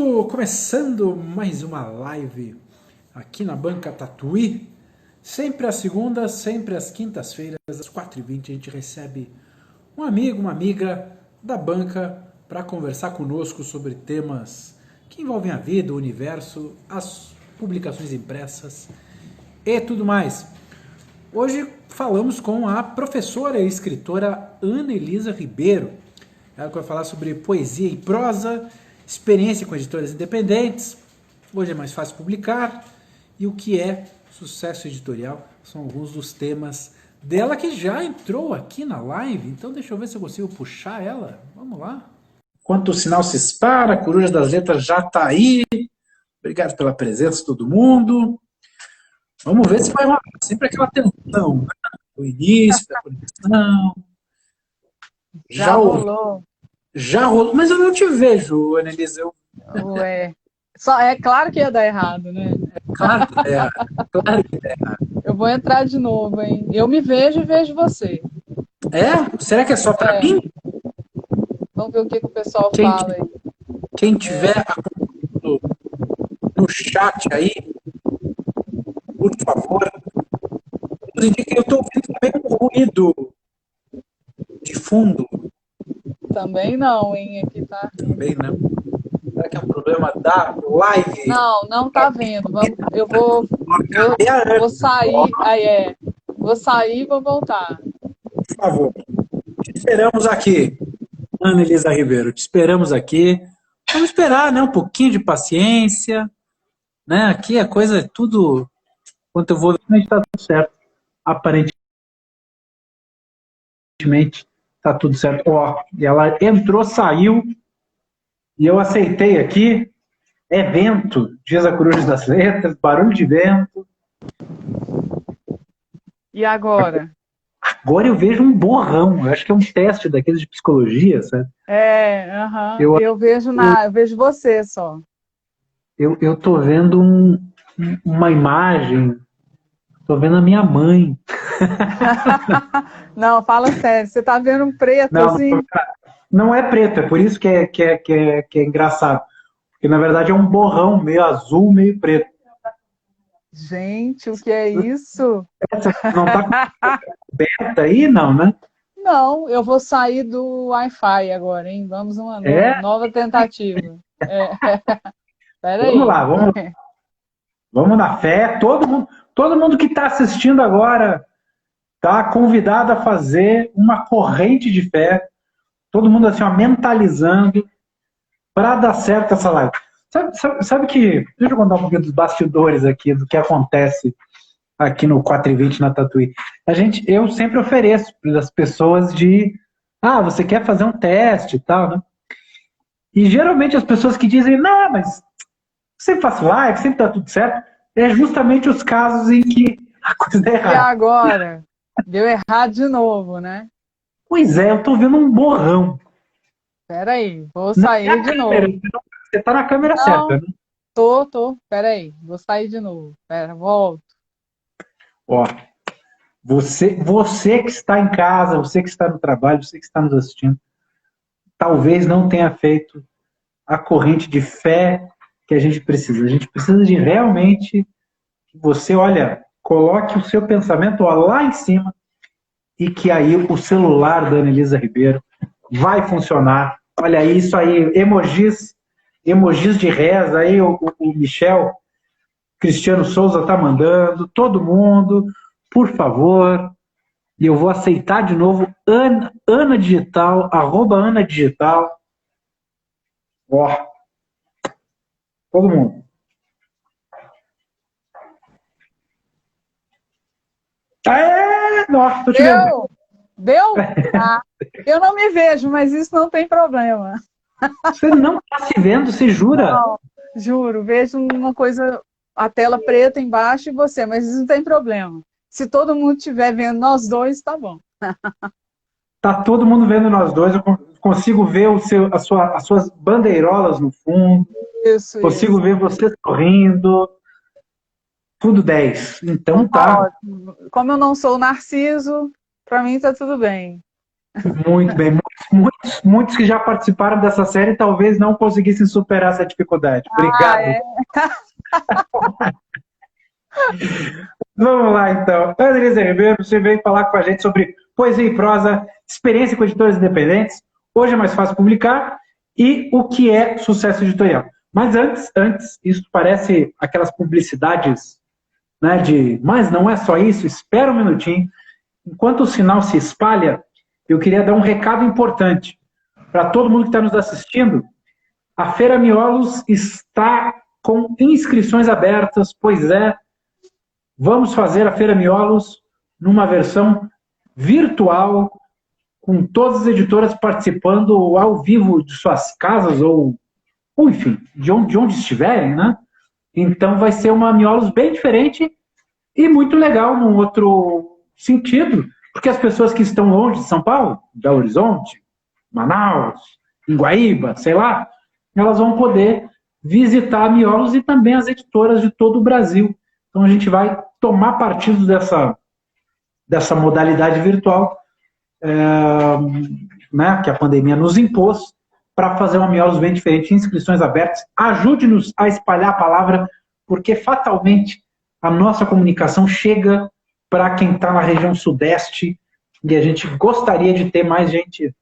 Começando mais uma live aqui na Banca Tatuí. Sempre às segundas, sempre às quintas-feiras, às 4h20, a gente recebe um amigo, uma amiga da banca para conversar conosco sobre temas que envolvem a vida, o universo, as publicações impressas e tudo mais. Hoje falamos com a professora e escritora Ana Elisa Ribeiro. Ela vai falar sobre poesia e prosa, experiência com editoras independentes, hoje é mais fácil publicar, e o que é sucesso editorial. São alguns dos temas dela que já entrou aqui na live, então deixa eu ver se eu consigo puxar ela. Vamos lá. Enquanto o sinal se espara, a Coruja das Letras já está aí. Obrigado pela presença de todo mundo. Vamos ver se vai rolar. Sempre aquela tensão, né? O início da conexão. Já rolou. Já rolou, mas eu não te vejo, Annelise. Ué. Só, é claro que ia dar errado, né? Claro que é. Claro que é. Eu vou entrar de novo, hein? Eu me vejo e vejo você. É? Será que é só para mim? Vamos ver o que o pessoal fala aí. Quem tiver no chat aí, por favor, nos indique. Eu estou ouvindo também um ruído de fundo. Também não, hein? Aqui tá. Também não. Será que é um problema da live? Não tá vendo. Eu vou sair. Aí Vou sair e vou voltar. Por favor. Te esperamos aqui, Ana Elisa Ribeiro. Te esperamos aqui. Vamos esperar, né? Um pouquinho de paciência. Né? Aqui a coisa é tudo. Enquanto eu vou ver, está tudo certo. Aparentemente está tudo certo. Ó, e ela entrou, saiu. E eu aceitei aqui. É vento, diz a Coruja das Letras, barulho de vento. E agora? Agora eu vejo um borrão. Eu acho que é um teste daqueles de psicologia, sabe? Eu vejo você só. Eu tô vendo uma imagem. Tô vendo a minha mãe. Não, fala sério. Você tá vendo um preto assim? Não é preto, é por isso que é engraçado. Porque na verdade é um borrão meio azul, meio preto. Gente, o que é isso? Não tá aberta aí, não, né? Não, eu vou sair do Wi-Fi agora, hein? Vamos uma nova tentativa. Pera aí. Vamos lá, vamos na fé. Todo mundo que está assistindo agora está convidado a fazer uma corrente de fé. Todo mundo assim, ó, mentalizando para dar certo essa live. Sabe que... Deixa eu contar um pouquinho dos bastidores aqui, do que acontece aqui no 4h20 na Tatuí. Eu sempre ofereço para as pessoas você quer fazer um teste e tal, né? E geralmente as pessoas que dizem, não, mas sempre faço live, sempre tá tudo certo, é justamente os casos em que a coisa é errada. E agora? Deu errado de novo, né? Pois é, eu tô vendo um borrão. Peraí, vou sair de novo. Você tá na câmera certa, né? Tô. Peraí, vou sair de novo. Volto. Ó, você que está em casa, você que está no trabalho, você que está nos assistindo, talvez não tenha feito a corrente de fé que a gente precisa. A gente precisa de realmente que você, coloque o seu pensamento lá em cima e que aí o celular da Ana Elisa Ribeiro vai funcionar. Olha isso aí, emojis de reza, aí o Michel Cristiano Souza tá mandando, todo mundo, por favor, e eu vou aceitar de novo, Ana Digital, @Ana Digital, ó, todo mundo. Nossa, tô te vendo. Deu? Eu não me vejo, mas isso não tem problema. Você não está se vendo, você jura? Não, juro, vejo uma coisa, a tela preta embaixo e você, mas isso não tem problema. Se todo mundo estiver vendo nós dois, tá bom. Tá todo mundo vendo nós dois, eu consigo ver as suas bandeirolas no fundo, consigo ver você sorrindo, tudo 10. Então tá. Ótimo. Como eu não sou Narciso, pra mim tá tudo bem. Muito bem. Muitos que já participaram dessa série talvez não conseguissem superar essa dificuldade. Ah, Obrigado. é. Vamos lá, então. Andresa Ribeiro, você veio falar com a gente sobre poesia e prosa, experiência com editores independentes. Hoje é mais fácil publicar e o que é sucesso editorial. Mas antes, isso parece aquelas publicidades, né, mas não é só isso, espera um minutinho. Enquanto o sinal se espalha, eu queria dar um recado importante para todo mundo que está nos assistindo. A Feira Miolos está com inscrições abertas, pois é, vamos fazer a Feira Miolos numa versão virtual, com todas as editoras participando ao vivo de suas casas ou enfim, de onde estiverem, né? Então vai ser uma Miolos bem diferente e muito legal num outro sentido, porque as pessoas que estão longe de São Paulo, Belo Horizonte, Manaus, em Guaíba, sei lá, elas vão poder visitar a Miolos e também as editoras de todo o Brasil. Então a gente vai tomar partido dessa modalidade virtual, né, que a pandemia nos impôs, para fazer uma Miolos bem diferente, inscrições abertas. Ajude-nos a espalhar a palavra, porque fatalmente a nossa comunicação chega para quem está na região sudeste e a gente gostaria de ter mais gente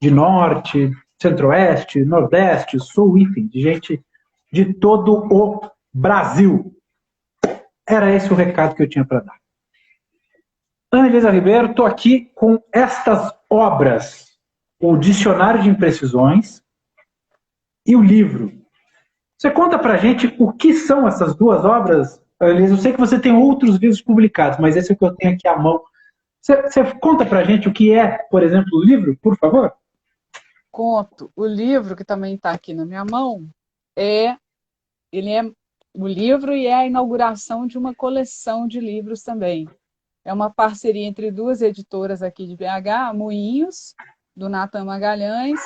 de norte, centro-oeste, nordeste, sul, enfim, de gente de todo o Brasil. Era esse o recado que eu tinha para dar. Ana Elisa Ribeiro, estou aqui com estas obras, o Dicionário de Imprecisões e o livro. Você conta para a gente o que são essas duas obras, Ana Elisa? Eu sei que você tem outros livros publicados, mas esse é o que eu tenho aqui à mão. Você conta para a gente o que é, por exemplo, o livro, por favor? Conto. O livro, que também está aqui na minha mão, ele é o livro e é a inauguração de uma coleção de livros também. É uma parceria entre duas editoras aqui de BH, a Moinhos, do Natan Magalhães,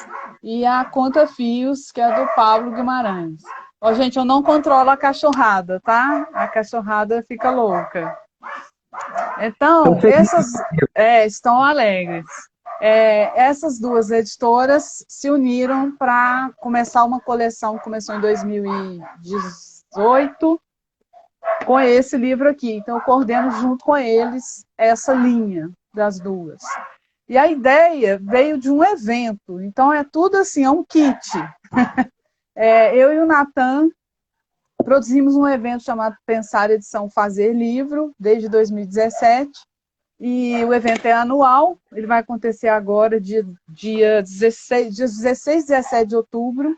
e a Conta Fios, que é do Pablo Guimarães. Ó, gente, eu não controlo a cachorrada, tá? A cachorrada fica louca. Então, estão alegres. Essas duas editoras se uniram para começar uma coleção que começou em 2018 com esse livro aqui. Então, eu coordeno junto com eles essa linha das duas. E a ideia veio de um evento. Então, é tudo assim, é um kit. Eu e o Natan produzimos um evento chamado Pensar Edição Fazer Livro, desde 2017. E o evento é anual, ele vai acontecer agora, dia 16, dias 16 e 17 de outubro.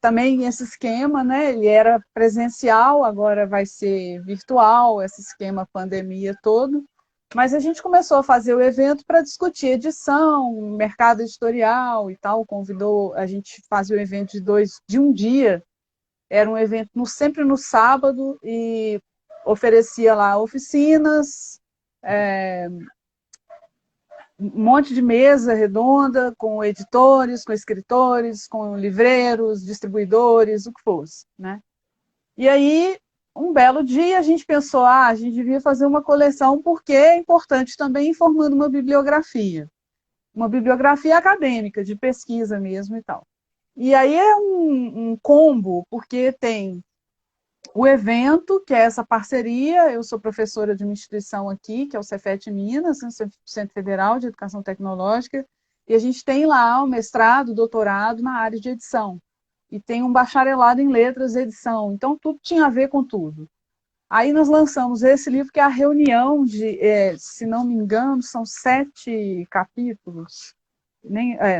Também esse esquema, né? Ele era presencial, agora vai ser virtual, esse esquema pandemia todo. Mas a gente começou a fazer o evento para discutir edição, mercado editorial e tal. Convidou, a gente fazia o evento de um dia. Era um evento sempre no sábado e oferecia lá oficinas, um monte de mesa redonda com editores, com escritores, com livreiros, distribuidores, o que fosse, né? E aí, um belo dia, a gente pensou, a gente devia fazer uma coleção porque é importante também ir formando uma bibliografia acadêmica, de pesquisa mesmo e tal. E aí é um combo, porque tem o evento, que é essa parceria. Eu sou professora de uma instituição aqui, que é o Cefet Minas, Centro Federal de Educação Tecnológica, e a gente tem lá o mestrado, doutorado na área de edição, e tem um bacharelado em letras e edição, então tudo tinha a ver com tudo. Aí nós lançamos esse livro, que é a reunião se não me engano, são 7 capítulos,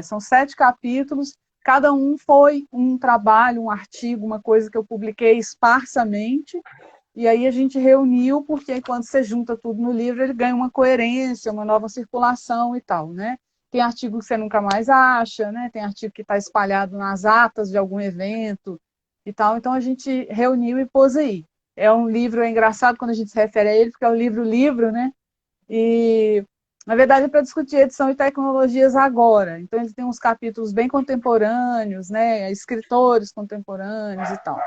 são 7 capítulos. Cada um foi um trabalho, um artigo, uma coisa que eu publiquei esparsamente, e aí a gente reuniu, porque quando você junta tudo no livro, ele ganha uma coerência, uma nova circulação e tal, né? Tem artigo que você nunca mais acha, né? Tem artigo que está espalhado nas atas de algum evento e tal, então a gente reuniu e pôs aí. É um livro, é engraçado quando a gente se refere a ele, porque é o livro, né? E na verdade, é para discutir edição e tecnologias agora. Então, ele tem uns capítulos bem contemporâneos, né? Escritores contemporâneos e tal.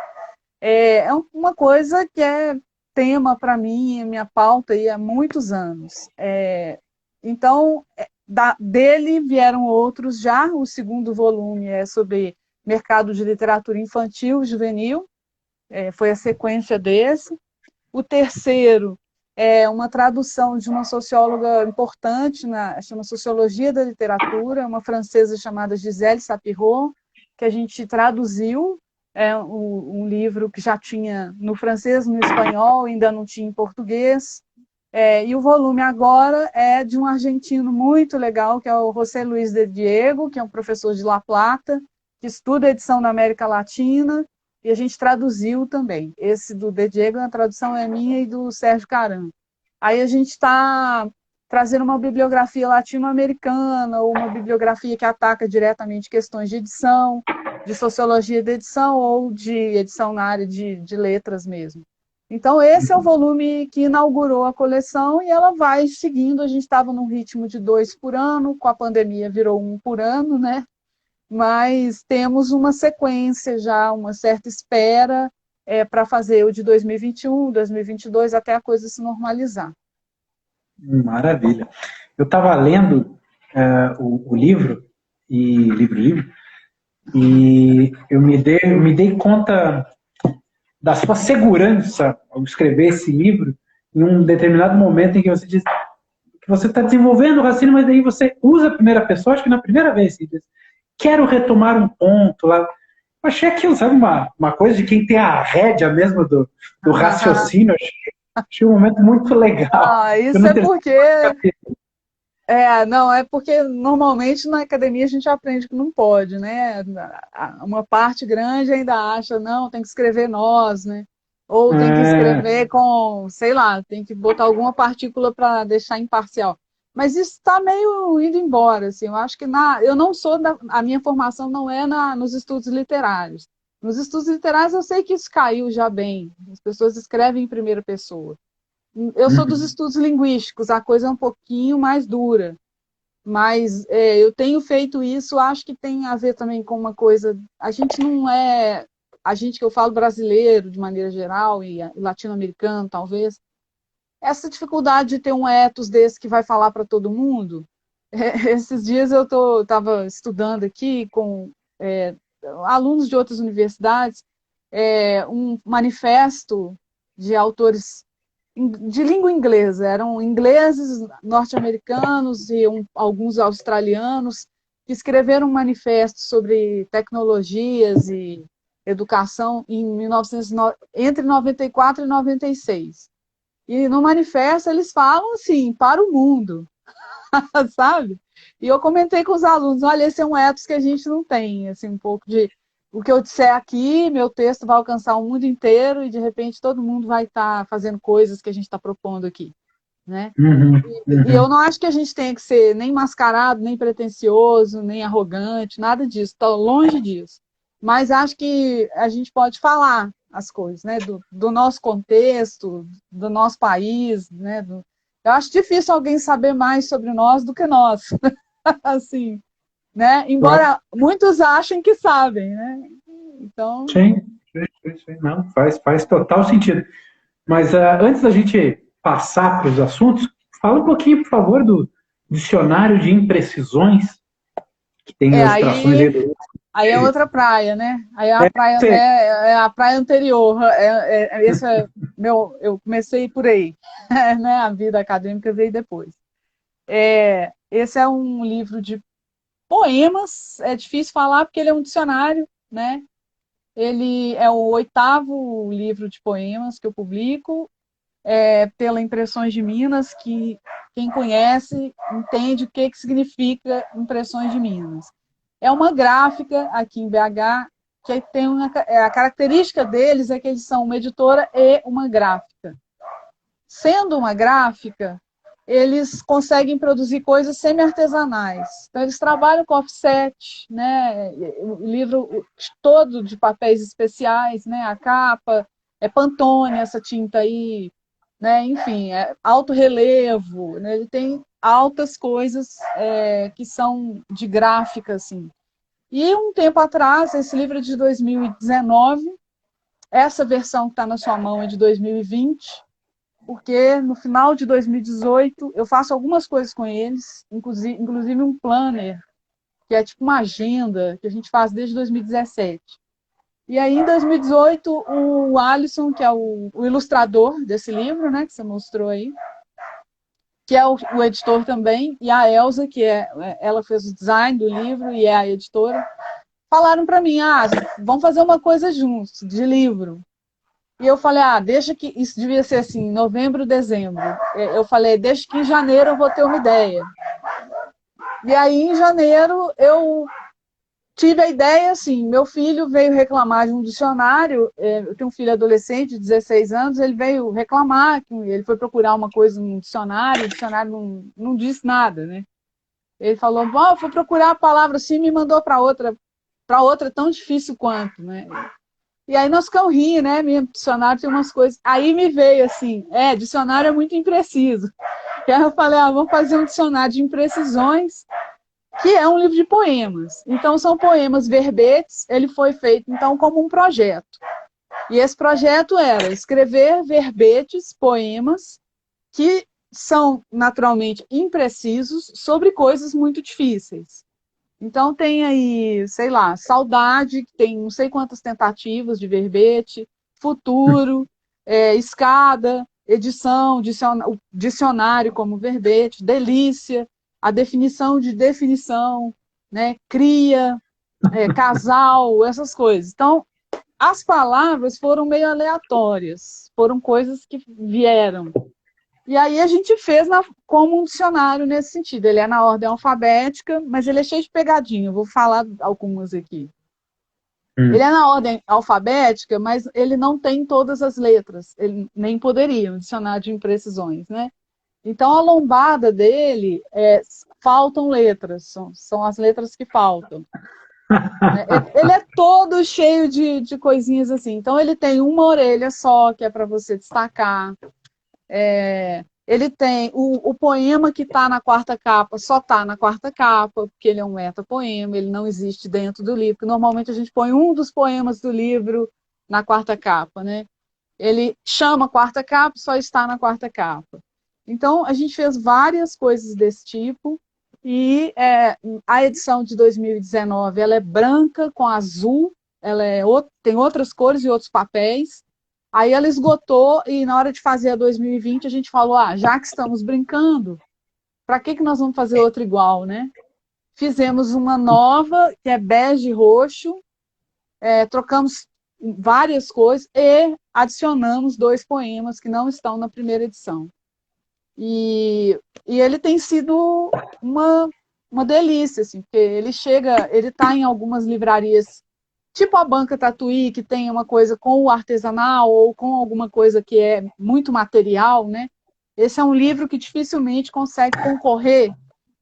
É uma coisa que é tema para mim, minha pauta aí há muitos anos. Então, dele vieram outros já. O segundo volume é sobre mercado de literatura infantil e juvenil, foi a sequência desse. O terceiro é uma tradução de uma socióloga importante, chama Sociologia da Literatura, uma francesa chamada Gisèle Sapiro, que a gente traduziu, um livro que já tinha no francês, no espanhol, ainda não tinha em português. E o volume agora é de um argentino muito legal, que é o José Luis de Diego, que é um professor de La Plata, que estuda edição na América Latina, e a gente traduziu também. Esse do De Diego, a tradução é minha e do Sérgio Caran. Aí a gente está trazendo uma bibliografia latino-americana, ou uma bibliografia que ataca diretamente questões de edição, de sociologia de edição, ou de edição na área de letras mesmo. Então, esse é o volume que inaugurou a coleção, e ela vai seguindo. A gente estava num ritmo de 2 por ano, com a pandemia virou 1 por ano, né? Mas temos uma sequência já, uma certa espera para fazer o de 2021, 2022, até a coisa se normalizar. Maravilha. Eu estava lendo o livro, e eu me dei conta da sua segurança ao escrever esse livro em um determinado momento em que você diz que você está desenvolvendo o raciocínio, mas daí você usa a primeira pessoa, acho que na primeira vez, você diz, quero retomar um ponto lá. Eu achei aquilo, sabe, uma coisa de quem tem a rédea mesmo do raciocínio. Achei um momento muito legal. Isso é porque... não, é porque normalmente na academia a gente aprende que não pode, né? Uma parte grande ainda acha, não, tem que escrever nós, né? Ou tem que escrever com, sei lá, tem que botar alguma partícula para deixar imparcial. Mas isso está meio indo embora, assim. Eu acho que eu não sou a minha formação não é nos estudos literários. Nos estudos literários eu sei que isso caiu já bem. As pessoas escrevem em primeira pessoa. Eu sou dos estudos linguísticos, a coisa é um pouquinho mais dura. Mas eu tenho feito isso, acho que tem a ver também com uma coisa... A gente não é... A gente que eu falo brasileiro, de maneira geral, e latino-americano, talvez, essa dificuldade de ter um ethos desse que vai falar para todo mundo. Esses dias eu estava estudando aqui com alunos de outras universidades, um manifesto de autores de língua inglesa. Eram ingleses, norte-americanos e alguns australianos que escreveram um manifesto sobre tecnologias e educação entre 94 e 96. E no manifesto eles falam assim, para o mundo, sabe? E eu comentei com os alunos, olha, esse é um ethos que a gente não tem, assim, um pouco de... O que eu disser aqui, meu texto vai alcançar o mundo inteiro e, de repente, todo mundo vai estar fazendo coisas que a gente está propondo aqui, né? E eu não acho que a gente tenha que ser nem mascarado, nem pretensioso, nem arrogante, nada disso, estou longe disso. Mas acho que a gente pode falar as coisas, né? Do nosso contexto, do nosso país, né? Eu acho difícil alguém saber mais sobre nós do que nós, assim, né? Embora muitos achem que sabem, né? Então... Sim, não, faz total sentido. Mas antes da gente passar para os assuntos, fala um pouquinho, por favor, do dicionário de imprecisões, que tem ilustrações aí. Aí é outra praia, né? Aí é a praia, é a praia anterior. Eu comecei por aí, né? A vida acadêmica veio depois. Esse é um livro de poemas, é difícil falar porque ele é um dicionário, né? Ele é o 8º livro de poemas que eu publico, pela Impressões de Minas, que quem conhece entende o que significa Impressões de Minas. É uma gráfica aqui em BH, que tem a característica deles é que eles são uma editora e uma gráfica. Sendo uma gráfica, eles conseguem produzir coisas semi-artesanais. Então, eles trabalham com offset, né? O livro todo de papéis especiais, né? A capa é Pantone, essa tinta aí, né? Enfim, é alto relevo, né? Ele tem altas coisas que são de gráfica, assim. E um tempo atrás, esse livro é de 2019, essa versão que está na sua mão é de 2020, porque no final de 2018 eu faço algumas coisas com eles, inclusive um planner, que é tipo uma agenda que a gente faz desde 2017. E aí, em 2018, o Alisson, que é o ilustrador desse livro, né, que você mostrou aí, que é o editor também, e a Elza, ela fez o design do livro e é a editora, falaram para mim, vamos fazer uma coisa juntos, de livro. E eu falei, deixa que, isso devia ser assim, novembro, dezembro. Eu falei, deixa que em janeiro eu vou ter uma ideia. E aí, em janeiro, eu tive a ideia, assim, meu filho veio reclamar de um dicionário, eu tenho um filho adolescente de 16 anos, ele veio reclamar, que ele foi procurar uma coisa no dicionário, o dicionário não disse nada, né? Ele falou, eu fui procurar a palavra assim, me mandou para outra tão difícil quanto, né? E aí nós ficamos rindo, né? Meu dicionário tem umas coisas. Aí me veio assim, dicionário é muito impreciso. E aí eu falei, vamos fazer um dicionário de imprecisões, que é um livro de poemas. Então, são poemas verbetes, ele foi feito, então, como um projeto. E esse projeto era escrever verbetes, poemas, que são, naturalmente, imprecisos sobre coisas muito difíceis. Então, tem aí, sei lá, saudade, que tem não sei quantas tentativas de verbete, futuro, escada, edição, dicionário como verbete, delícia, a definição de definição, né, cria, casal, essas coisas. Então, as palavras foram meio aleatórias, foram coisas que vieram. E aí a gente fez como um dicionário nesse sentido. Ele é na ordem alfabética, mas ele é cheio de pegadinha. Eu vou falar algumas aqui. Ele é na ordem alfabética, mas ele não tem todas as letras. Ele nem poderia, um dicionário de imprecisões, né? Então, a lombada dele, faltam letras. São as letras que faltam. Ele é todo cheio de coisinhas assim. Então, ele tem uma orelha só, que é para você destacar. Ele tem o poema que está na quarta capa, só está na quarta capa, porque ele é um metapoema, ele não existe dentro do livro. Normalmente a gente põe um dos poemas do livro na quarta capa, né? Ele chama quarta capa, só está na quarta capa. Então, a gente fez várias coisas desse tipo, e a edição de 2019 ela é branca com azul, tem outras cores e outros papéis. Aí ela esgotou e na hora de fazer a 2020 a gente falou, já que estamos brincando, para que nós vamos fazer outra igual, né? Fizemos uma nova, que é bege e roxo, trocamos várias coisas e adicionamos 2 poemas que não estão na primeira edição. E ele tem sido uma delícia, assim, porque ele está em algumas livrarias, tipo a Banca Tatuí, que tem uma coisa com o artesanal ou com alguma coisa que é muito material, né? Esse é um livro que dificilmente consegue concorrer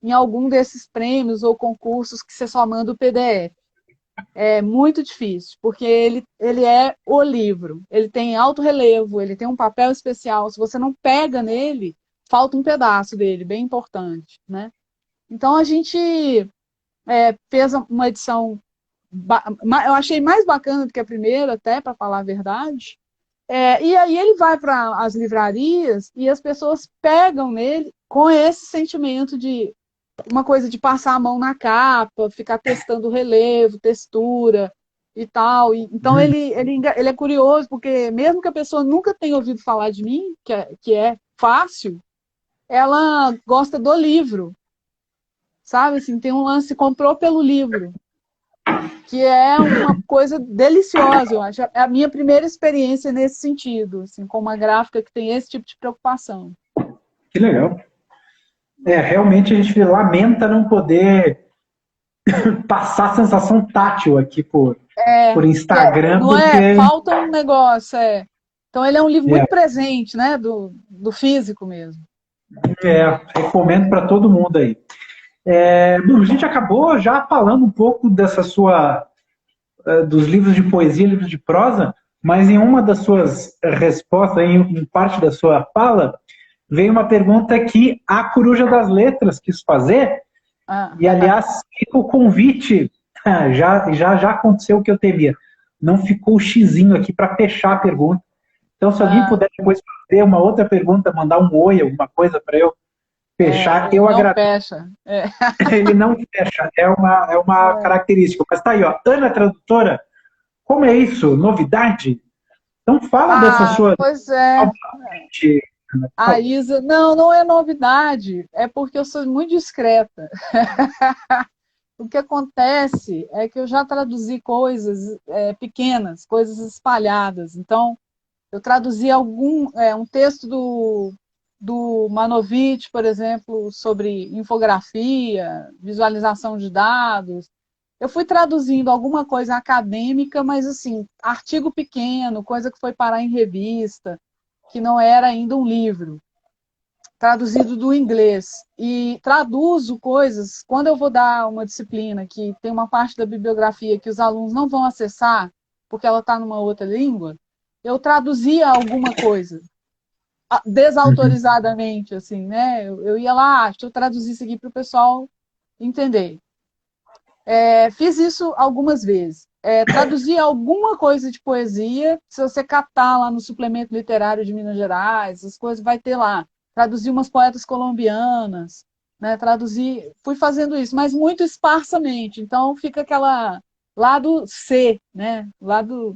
em algum desses prêmios ou concursos que você só manda o PDF. É muito difícil, porque ele é o livro. Ele tem alto relevo, ele tem um papel especial. Se você não pega nele, falta um pedaço dele, bem importante, né? Então, a gente fez uma edição, eu achei mais bacana do que a primeira, até, para falar a verdade. E aí ele vai para as livrarias e as pessoas pegam nele com esse sentimento de uma coisa de passar a mão na capa, ficar testando o relevo, textura e tal. Então, ele é curioso, porque mesmo que a pessoa nunca tenha ouvido falar de mim, que é fácil, ela gosta do livro, sabe? Assim, tem um lance, comprou pelo livro, que é uma coisa deliciosa, eu acho. É a minha primeira experiência nesse sentido, assim, com uma gráfica que tem esse tipo de preocupação. Que legal. Realmente a gente lamenta não poder passar a sensação tátil aqui por Instagram. Não falta um negócio, Então ele é um livro muito presente, né, do físico mesmo. Recomendo para todo mundo aí. Bom, a gente acabou já falando um pouco dessa dos livros de poesia, livros de prosa, mas em uma das suas respostas, em parte da sua fala, veio uma pergunta que a Coruja das Letras quis fazer, e aliás, fica o convite, já aconteceu o que eu temia, não ficou o xizinho aqui para fechar a pergunta, Então, se alguém puder depois fazer uma outra pergunta, mandar um oi, alguma coisa para eu fechar, eu não agradeço. fecha. Ele não fecha, é uma característica. Mas tá aí, ó, Ana Tradutora, como é isso? Novidade? Então fala dessa sua Pois é. novamente, Ana, por A favor. Isa, não é novidade, é porque eu sou muito discreta. O que acontece é que eu já traduzi coisas pequenas, coisas espalhadas. Então, eu traduzi um texto do Manovich, por exemplo, sobre infografia, visualização de dados. Eu fui traduzindo alguma coisa acadêmica, mas assim, artigo pequeno, coisa que foi parar em revista, que não era ainda um livro, traduzido do inglês. E traduzo coisas, quando eu vou dar uma disciplina que tem uma parte da bibliografia que os alunos não vão acessar, porque ela está numa outra língua, eu traduzia alguma coisa Uhum. desautorizadamente, assim, né? Eu ia lá, deixa eu traduzir isso aqui para o pessoal entender. Fiz isso algumas vezes. Traduzir alguma coisa de poesia, se você catar lá no suplemento literário de Minas Gerais, as coisas vai ter lá. Traduzir umas poetas colombianas, né? Fui fazendo isso, mas muito esparsamente. Então fica aquela lado C, né? Lado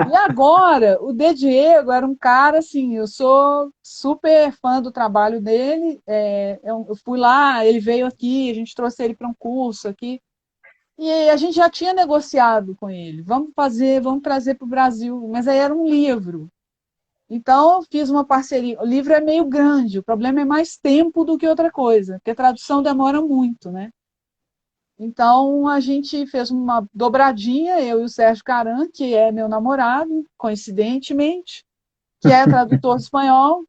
e agora, o De Diego era um cara assim, eu sou super fã do trabalho dele. Eu fui lá, ele veio aqui, a gente trouxe ele para um curso aqui. E a gente já tinha negociado com ele. Vamos trazer para o Brasil. Mas aí era um livro. Então eu fiz uma parceria. O livro é meio grande, o problema é mais tempo do que outra coisa, porque a tradução demora muito, né? Então a gente fez uma dobradinha, eu e o Sérgio Caran, que é meu namorado, coincidentemente, que é tradutor de espanhol.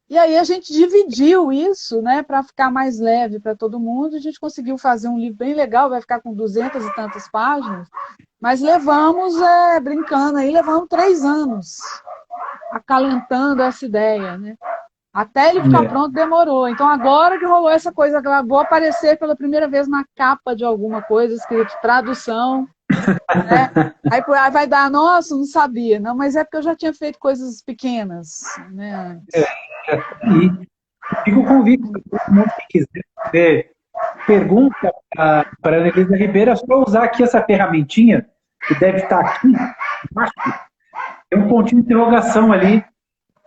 E aí a gente dividiu isso, né, para ficar mais leve para todo mundo. A gente conseguiu fazer um livro bem legal, vai ficar com 200 e tantas páginas, mas levamos, brincando aí, levamos 3 anos acalentando essa ideia, né? Até ele ficar É. pronto demorou. Então agora que rolou essa coisa, vou aparecer pela primeira vez na capa de alguma coisa, escrito tradução, né? Aí vai dar, nossa, não sabia. Não, mas é porque eu já tinha feito coisas pequenas, né, antes. E fica o convite para todo mundo que quiser fazer pergunta para a Ana Elisa Ribeiro, é só usar aqui essa ferramentinha, que deve estar aqui embaixo. Tem um pontinho de interrogação ali,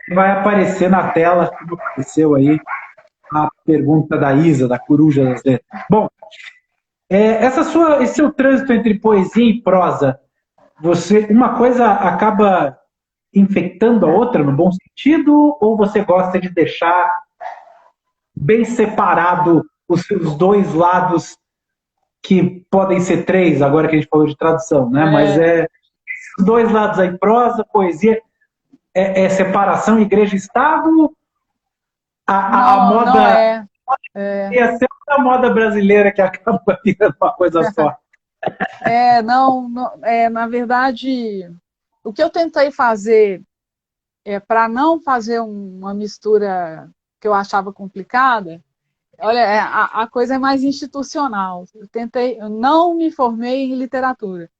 que vai aparecer na tela, como apareceu aí a pergunta da Isa, da Coruja das Letras. Bom, esse seu trânsito entre poesia e prosa, uma coisa acaba infectando a outra no bom sentido, ou você gosta de deixar bem separado os seus dois lados, que podem ser três, agora que a gente falou de tradução, né? Mas É, os dois lados aí, prosa, poesia, é separação igreja-estado, a não, não moda é. ia ser a moda brasileira que acaba virando uma coisa só. Na verdade, o que eu tentei fazer para não fazer uma mistura que eu achava complicada, olha, a coisa é mais institucional. Eu não me formei em literatura.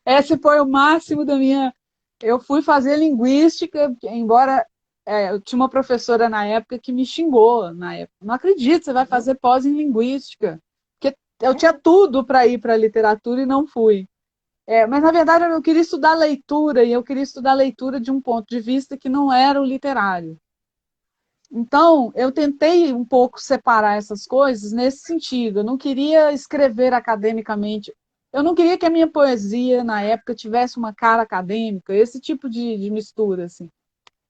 Esse foi o máximo da minha. Eu fui fazer linguística, embora eu tinha uma professora na época que me xingou na época. Não acredito, você vai fazer pós em linguística. Porque eu tinha tudo para ir para a literatura e não fui. Mas, na verdade, eu queria estudar leitura, e eu queria estudar leitura de um ponto de vista que não era o literário. Então, eu tentei um pouco separar essas coisas nesse sentido. Eu não queria escrever academicamente. Eu não queria que a minha poesia, na época, tivesse uma cara acadêmica, esse tipo de mistura, assim.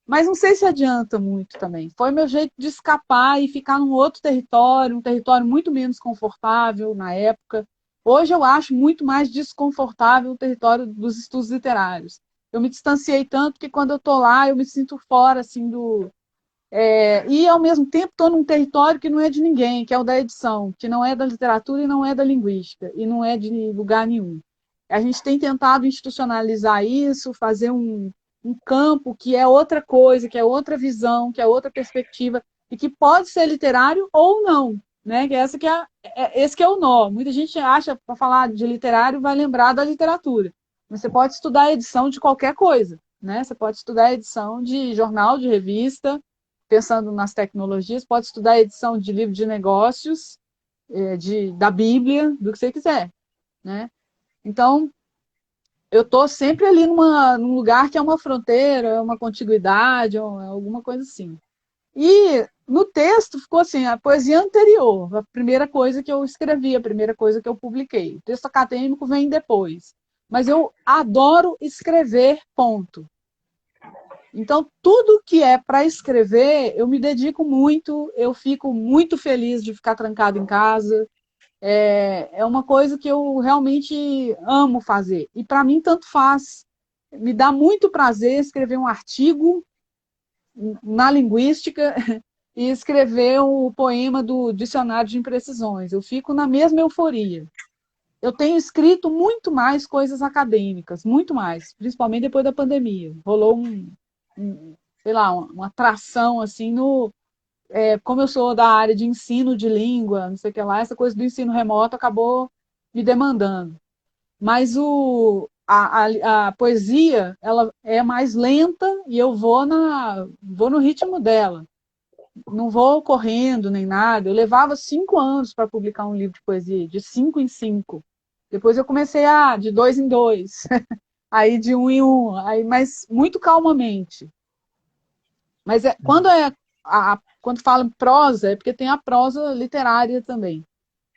Mas não sei se adianta muito também. Foi meu jeito de escapar e ficar num outro território, um território muito menos confortável na época. Hoje eu acho muito mais desconfortável o território dos estudos literários. Eu me distanciei tanto que quando eu estou lá eu me sinto fora assim do e ao mesmo tempo estou num território que não é de ninguém, que é o da edição, que não é da literatura e não é da linguística e não é de lugar nenhum. A gente tem tentado institucionalizar isso, fazer um campo que é outra coisa, que é outra visão, que é outra perspectiva, e que pode ser literário ou não, né? Esse que é o nó. Muita gente acha, para falar de literário, vai lembrar da literatura. Mas você pode estudar a edição de qualquer coisa. né? Você pode estudar a edição de jornal, de revista, pensando nas tecnologias, pode estudar a edição de livro de negócios, da Bíblia, do que você quiser, né? Então, eu estou sempre ali num lugar que é uma fronteira, uma contiguidade, ou alguma coisa assim. E no texto ficou assim, a poesia anterior, a primeira coisa que eu escrevi, a primeira coisa que eu publiquei. O texto acadêmico vem depois. Mas eu adoro escrever, ponto. Então, tudo que é para escrever, eu me dedico muito, eu fico muito feliz de ficar trancado em casa. É uma coisa que eu realmente amo fazer. E para mim, tanto faz. Me dá muito prazer escrever um artigo na linguística e escrever o poema do Dicionário de Imprecisões. Eu fico na mesma euforia. Eu tenho escrito muito mais coisas acadêmicas, muito mais, principalmente depois da pandemia. Rolou sei lá, uma atração assim como eu sou da área de ensino de língua, não sei o que lá, essa coisa do ensino remoto acabou me demandando. Mas a poesia, ela é mais lenta e eu vou no ritmo dela. Não vou correndo nem nada. Eu levava 5 anos para publicar um livro de poesia, de 5 em 5. Depois eu comecei de 2 em 2, aí de 1 em 1, aí, mas muito calmamente. Mas quando fala em prosa, é porque tem a prosa literária também.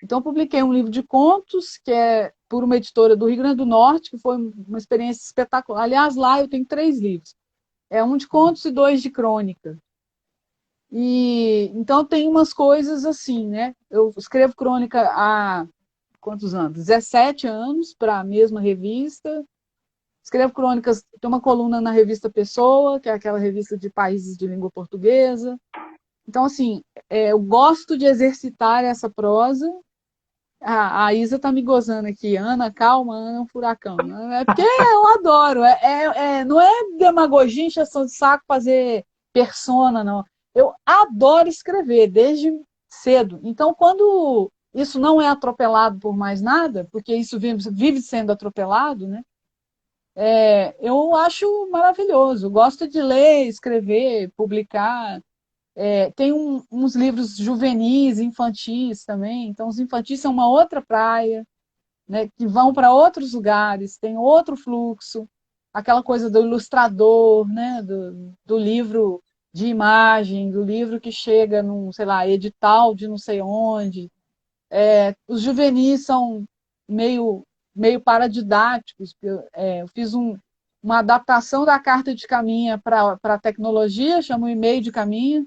Então, eu publiquei um livro de contos, que é por uma editora do Rio Grande do Norte, que foi uma experiência espetacular. Aliás, lá eu tenho 3 livros. É um de contos e 2 de crônica. E então tem umas coisas assim, né? Eu escrevo crônica há quantos anos? 17 anos para a mesma revista. Escrevo crônicas, tem uma coluna na revista Pessoa, que é aquela revista de países de língua portuguesa. Então, assim, eu gosto de exercitar essa prosa. A Isa tá me gozando aqui. Ana, calma, Ana é um furacão. É porque eu adoro. Não é demagogia, encheção de saco, fazer persona, não. Eu adoro escrever, desde cedo. Então, quando isso não é atropelado por mais nada, porque isso vive sendo atropelado, né? Eu acho maravilhoso. Gosto de ler, escrever, publicar. Tem uns livros juvenis, infantis também. Então, os infantis são uma outra praia, né, que vão para outros lugares, tem outro fluxo. Aquela coisa do ilustrador, né, do livro de imagem, do livro que chega num, sei lá, edital de não sei onde. Os juvenis são meio paradidáticos. Eu fiz uma adaptação da carta de caminha para a tecnologia, chama o e-mail de caminho,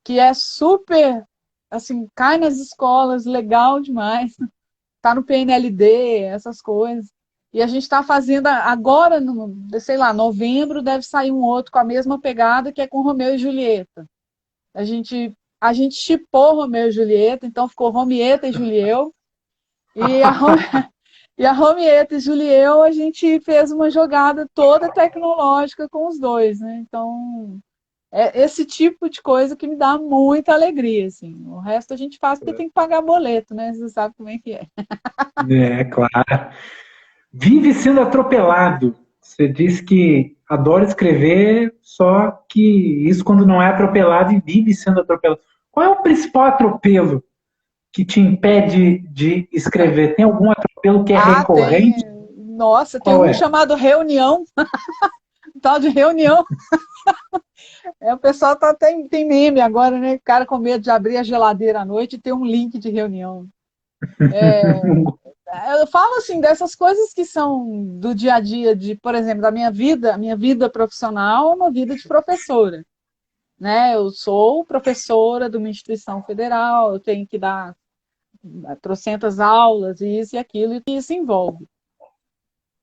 que é super, assim, cai nas escolas, legal demais. Está no PNLD, essas coisas. E a gente está fazendo agora, sei lá, novembro, deve sair um outro com a mesma pegada, que é com Romeu e Julieta. A gente shippou Romeu e Julieta, então ficou Romieta e Julieu. E a Romieta e Julieu, a gente fez uma jogada toda tecnológica com os dois, né? Então, é esse tipo de coisa que me dá muita alegria, assim. O resto a gente faz porque tem que pagar boleto, né? Você sabe como é que é. É, claro. Vive sendo atropelado. Você diz que adora escrever, só que isso quando não é atropelado e vive sendo atropelado. Qual é o principal atropelo que te impede de escrever? Tem algum atropelo que é recorrente? Tem. Nossa, tem Qual um é? chamado reunião, tal de reunião. O pessoal tem meme agora, né? O cara com medo de abrir a geladeira à noite e ter um link de reunião. Eu falo assim dessas coisas que são do dia a dia, por exemplo, da a minha vida profissional é uma vida de professora, né? Eu sou professora de uma instituição federal, eu tenho que dar trocentas aulas, e isso e aquilo, e isso envolve.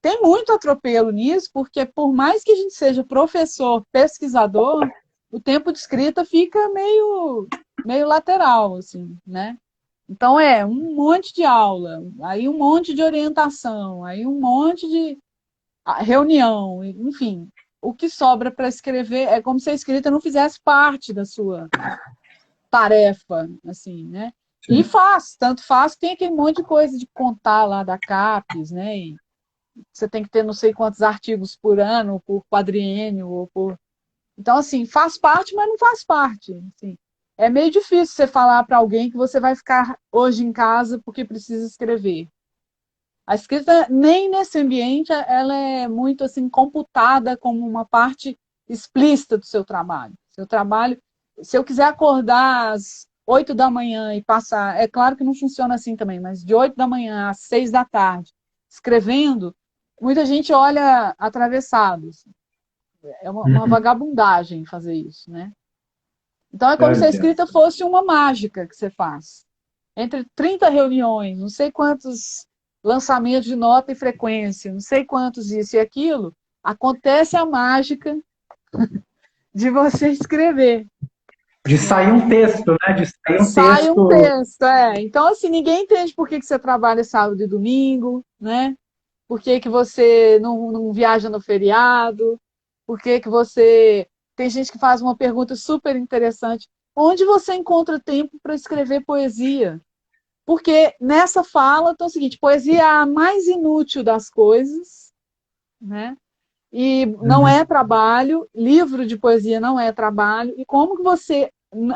Tem muito atropelo nisso, porque por mais que a gente seja professor, pesquisador, o tempo de escrita fica meio lateral, assim, né? Então um monte de aula, aí um monte de orientação, aí um monte de reunião, enfim. O que sobra para escrever é como se a escrita não fizesse parte da sua tarefa, assim, né? E tanto faz, tem aquele monte de coisa de contar lá da CAPES, né? você tem que ter não sei quantos artigos por ano, por quadriênio, ou por... Então, assim, faz parte, mas não faz parte. Assim. É meio difícil você falar para alguém que você vai ficar hoje em casa porque precisa escrever. A escrita, nem nesse ambiente, ela é muito assim computada como uma parte explícita do seu trabalho. Seu trabalho, se eu quiser acordar às 8 da manhã e passar, é claro que não funciona assim também, mas de 8 da manhã às 6 da tarde, escrevendo, muita gente olha atravessado. Assim. É uma Uhum. vagabundagem fazer isso, né? Então é como se a Certo. escrita fosse uma mágica que você faz. Entre 30 reuniões, não sei quantos lançamentos de nota e frequência, não sei quantos isso e aquilo, acontece a mágica de você escrever. De sair Né? um texto, né? De sair um Sai um texto. texto, Então, assim, ninguém entende por que você trabalha sábado e domingo, né? Por que você não viaja no feriado, por que você... Tem gente que faz uma pergunta super interessante. Onde você encontra tempo para escrever poesia? Porque nessa fala, então é o seguinte, poesia é a mais inútil das coisas, né? E não Uhum. é trabalho, livro de poesia não é trabalho, e como que você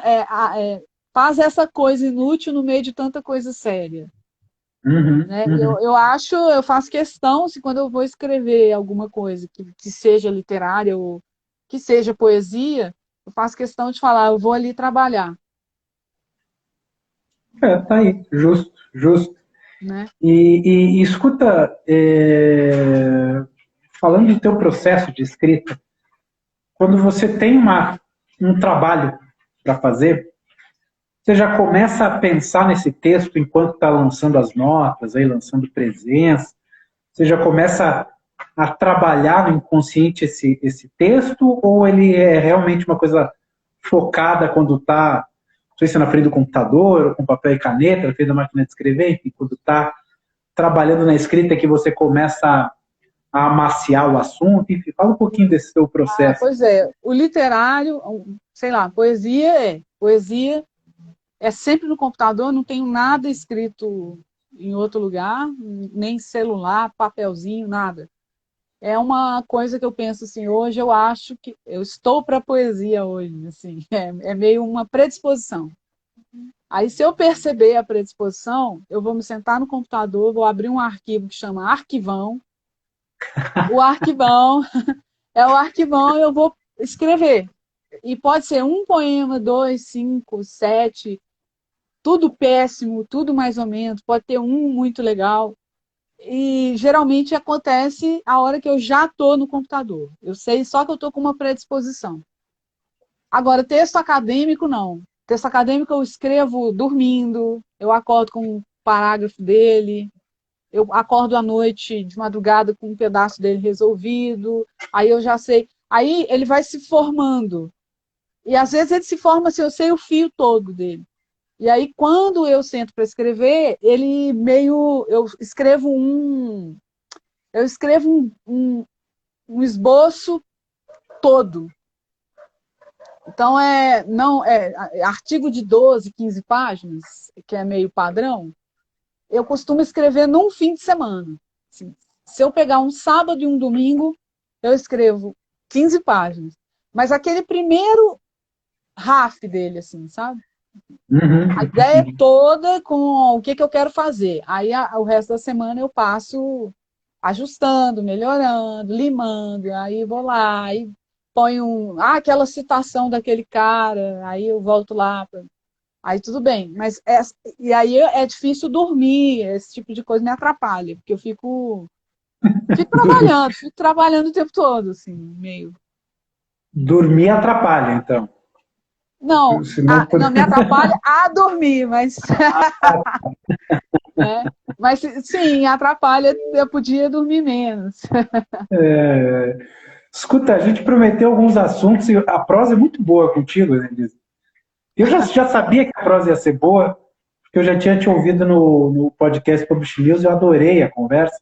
é, faz essa coisa inútil no meio de tanta coisa séria? Uhum. Né? Uhum. Eu faço questão, se quando eu vou escrever alguma coisa que seja literária ou que seja poesia, eu faço questão de falar, eu vou ali trabalhar, Tá aí, justo, justo. né? E escuta, falando do teu processo de escrita, quando você tem um trabalho para fazer, você já começa a pensar nesse texto enquanto está lançando as notas, aí lançando presença, você já começa a trabalhar no inconsciente esse texto, ou ele é realmente uma coisa focada quando está, não sei se é na frente do computador, ou com papel e caneta, na frente da máquina de escrever, enfim, quando está trabalhando na escrita que você começa a amaciar o assunto, enfim, fala um pouquinho desse seu Ah, processo. pois é, o literário, sei lá, poesia é sempre no computador, não tenho nada escrito em outro lugar, nem celular, papelzinho, nada. É uma coisa que eu penso assim, hoje eu acho que eu estou para poesia hoje, assim, é meio uma predisposição. Aí se eu perceber a predisposição, eu vou me sentar no computador, vou abrir um arquivo que chama Arquivão. O Arquivão é o Arquivão e eu vou escrever. E pode ser um poema, dois, cinco, sete, tudo péssimo, tudo mais ou menos, pode ter um muito legal. E geralmente acontece a hora que eu já estou no computador. Eu sei só que eu estou com uma predisposição. Agora, texto acadêmico, não. Texto acadêmico eu escrevo dormindo, eu acordo com um parágrafo dele, eu acordo à noite, de madrugada, com um pedaço dele resolvido, aí eu já sei. Aí ele vai se formando. E às vezes ele se forma assim, eu sei o fio todo dele. E aí, quando eu sento para escrever, ele meio. Eu escrevo um esboço todo. Então, não, artigo de 12, 15 páginas, que é meio padrão, eu costumo escrever num fim de semana. Assim, se eu pegar um sábado e um domingo, eu escrevo 15 páginas. Mas aquele primeiro RAF dele, assim, sabe? A Uhum. ideia toda com o que eu quero fazer. Aí o resto da semana eu passo ajustando, melhorando, limando, aí vou lá, aí ponho aquela citação daquele cara, aí eu volto lá, aí tudo bem. E aí é difícil dormir, esse tipo de coisa me atrapalha, porque eu fico trabalhando o tempo todo, assim, meio. Dormir atrapalha, então. Não, Senão, não me atrapalha a dormir, mas né? Mas sim, atrapalha, eu podia dormir menos. escuta, a gente prometeu alguns assuntos e a prosa é muito boa contigo, né, Liz? Eu já sabia que a prosa ia ser boa, porque eu já tinha te ouvido no podcast Publish News, eu adorei a conversa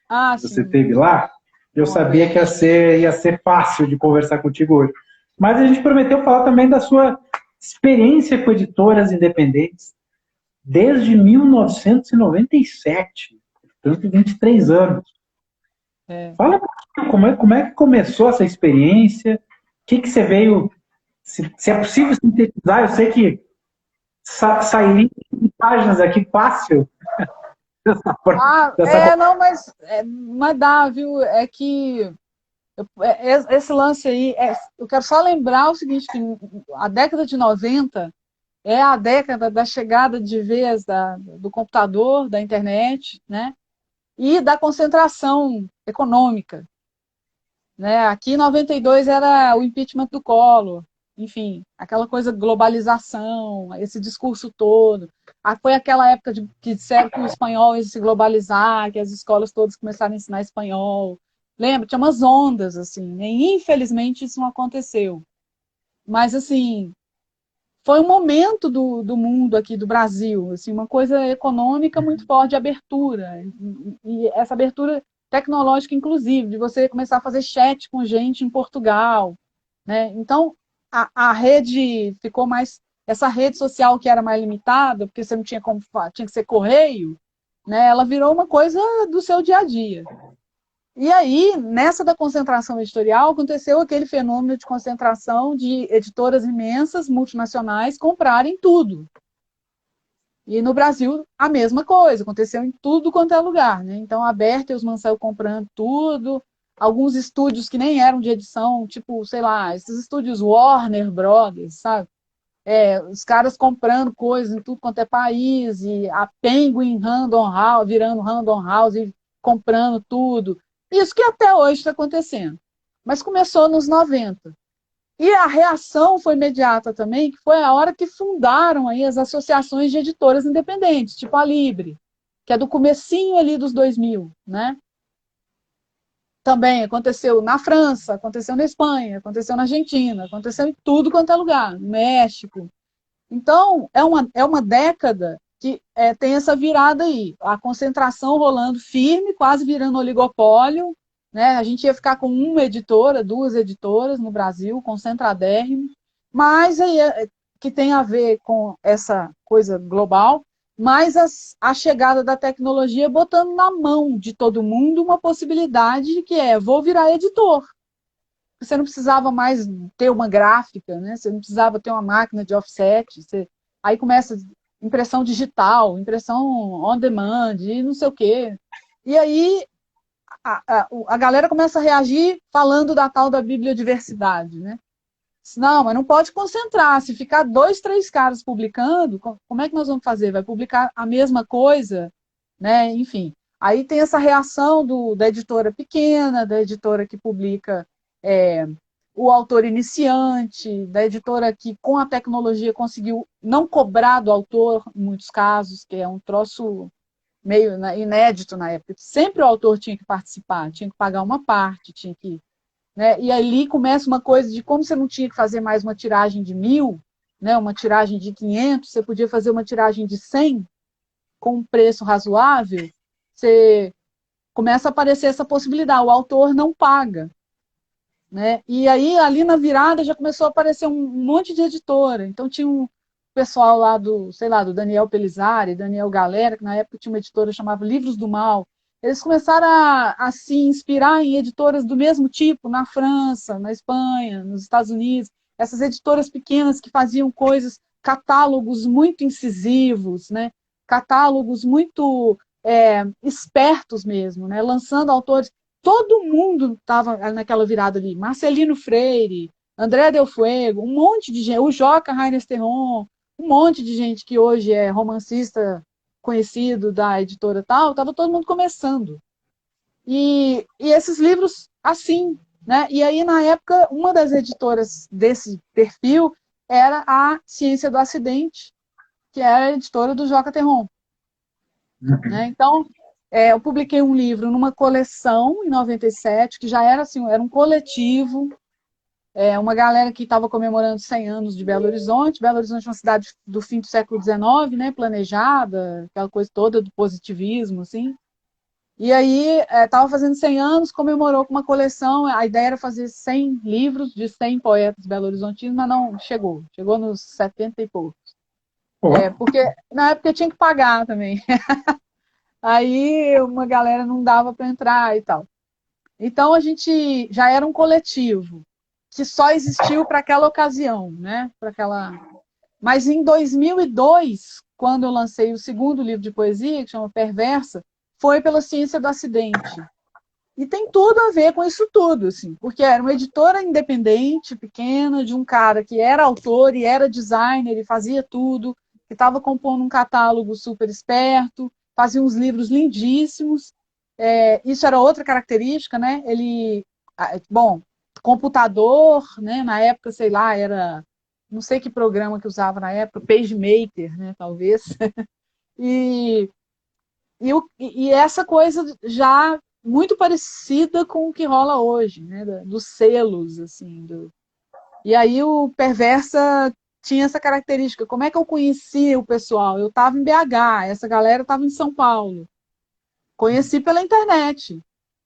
Ah, que você sim. teve lá. Eu Olha. sabia que ia ser fácil de conversar contigo hoje. Mas a gente prometeu falar também da sua experiência com editoras independentes desde 1997, portanto 23 anos. Fala um pouquinho como é que começou essa experiência, o que você veio, se é possível sintetizar, eu sei que sairia de páginas aqui fácil dessa, dessa Não, mas dá, viu? É que esse lance aí, eu quero só lembrar o seguinte, que a década de 90 é a década da chegada de vez do computador, da internet, né? E da concentração econômica, né? Aqui em 92 era o impeachment do Collor, enfim, aquela coisa globalização, esse discurso todo. Foi aquela época que disseram que o espanhol ia se globalizar, que as escolas todas começaram a ensinar espanhol. Lembra? Tinha umas ondas, assim, né? E, infelizmente isso não aconteceu. Mas, assim, foi um momento do mundo aqui, do Brasil, assim, uma coisa econômica muito forte de abertura. E essa abertura tecnológica, inclusive, de você começar a fazer chat com gente em Portugal, né? Então, a rede ficou mais... Essa rede social que era mais limitada, porque você não tinha como... Tinha que ser correio, né? Ela virou uma coisa do seu dia a dia. E aí, nessa da concentração editorial, aconteceu aquele fenômeno de concentração de editoras imensas, multinacionais, comprarem tudo. E no Brasil, a mesma coisa, aconteceu em tudo quanto é lugar, né? Então, a Bertelsmann saiu comprando tudo, alguns estúdios que nem eram de edição, tipo, sei lá, esses estúdios Warner Brothers, sabe? Os caras comprando coisas em tudo quanto é país, e a Penguin Random House, virando Random House e comprando tudo. Isso que até hoje está acontecendo. Mas começou nos 90. E a reação foi imediata também, que foi a hora que fundaram aí as associações de editoras independentes, tipo a Libre, que é do comecinho ali dos 2000, né? Também aconteceu na França, aconteceu na Espanha, aconteceu na Argentina, aconteceu em tudo quanto é lugar, no México. Então, é uma década que tem essa virada aí, a concentração rolando firme, quase virando oligopólio, né? A gente ia ficar com uma editora, duas editoras no Brasil, concentradérrimo, mas aí que tem a ver com essa coisa global, mas a chegada da tecnologia botando na mão de todo mundo uma possibilidade que vou virar editor. Você não precisava mais ter uma gráfica, né? Você não precisava ter uma máquina de offset. Aí começa impressão digital, impressão on demand, e não sei o quê. E aí a galera começa a reagir falando da tal da bibliodiversidade, né? Não, mas não pode concentrar. Se ficar dois, três caras publicando, como é que nós vamos fazer? Vai publicar a mesma coisa, né? Enfim. Aí tem essa reação da editora pequena, da editora que publica o autor iniciante, da editora que, com a tecnologia, conseguiu não cobrar do autor, em muitos casos, que é um troço meio inédito na época. Sempre o autor tinha que participar, tinha que pagar uma parte, tinha que... Né? E ali começa uma coisa de como você não tinha que fazer mais uma tiragem de 1.000, né? Uma tiragem de 500, você podia fazer uma tiragem de 100 com um preço razoável, você começa a aparecer essa possibilidade, o autor não paga. Né? E aí, ali na virada, já começou a aparecer um monte de editora. Então, tinha um pessoal lá sei lá, do Daniel Pelizari, Daniel Galera, que na época tinha uma editora chamada Livros do Mal. Eles começaram a se inspirar em editoras do mesmo tipo, na França, na Espanha, nos Estados Unidos. Essas editoras pequenas que faziam coisas, catálogos muito incisivos, né? Catálogos muito espertos mesmo, né? Lançando autores. Todo mundo estava naquela virada ali. Marcelino Freire, André Del Fuego, um monte de gente, o Joca Rainer Terron, um monte de gente que hoje é romancista conhecido da editora tal, estava todo mundo começando. E esses livros assim, né? E aí, na época, uma das editoras desse perfil era a Ciência do Acidente, que era a editora do Joca Terron. Né? Então, eu publiquei um livro numa coleção em 97, que já era assim, era um coletivo, uma galera que estava comemorando 100 anos de Belo Horizonte. Belo Horizonte é uma cidade do fim do século XIX, né, planejada, aquela coisa toda do positivismo, assim. E aí, estava fazendo 100 anos, comemorou com uma coleção, a ideia era fazer 100 livros de 100 poetas belo-horizontinos, mas não chegou, chegou nos 70 e poucos. Porque na época eu tinha que pagar também. Aí uma galera não dava para entrar e tal. Então a gente já era um coletivo que só existiu para aquela ocasião, né? Para aquela. Mas em 2002, quando eu lancei o segundo livro de poesia, que chama Perversa, foi pela Ciência do Acidente. E tem tudo a ver com isso tudo, assim, porque era uma editora independente, pequena, de um cara que era autor e era designer e fazia tudo, que estava compondo um catálogo super esperto, fazia uns livros lindíssimos. Isso era outra característica, né? Ele, bom, computador, né? Na época, sei lá, era, não sei que programa que usava na época, PageMaker, né? Talvez. E e essa coisa já muito parecida com o que rola hoje, né? Dos selos, assim. E aí o Perversa tinha essa característica. Como é que eu conhecia o pessoal? Eu estava em BH, essa galera estava em São Paulo. Conheci pela internet,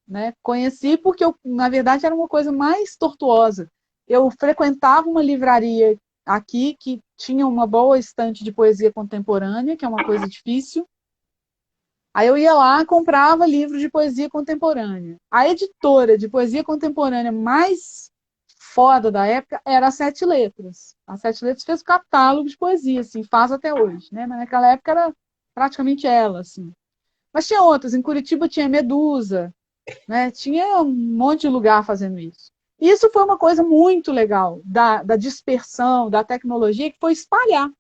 né? Conheci porque, na verdade, era uma coisa mais tortuosa. Eu frequentava uma livraria aqui que tinha uma boa estante de poesia contemporânea, que é uma coisa difícil. Aí eu ia lá, comprava livros de poesia contemporânea. A editora de poesia contemporânea mais foda da época era a Sete Letras. A Sete Letras fez catálogo de poesia, assim, faz até hoje, né? Mas naquela época era praticamente ela, assim. Mas tinha outras, em Curitiba tinha Medusa, né? Tinha um monte de lugar fazendo isso. Isso foi uma coisa muito legal da dispersão, da tecnologia, que foi espalhar.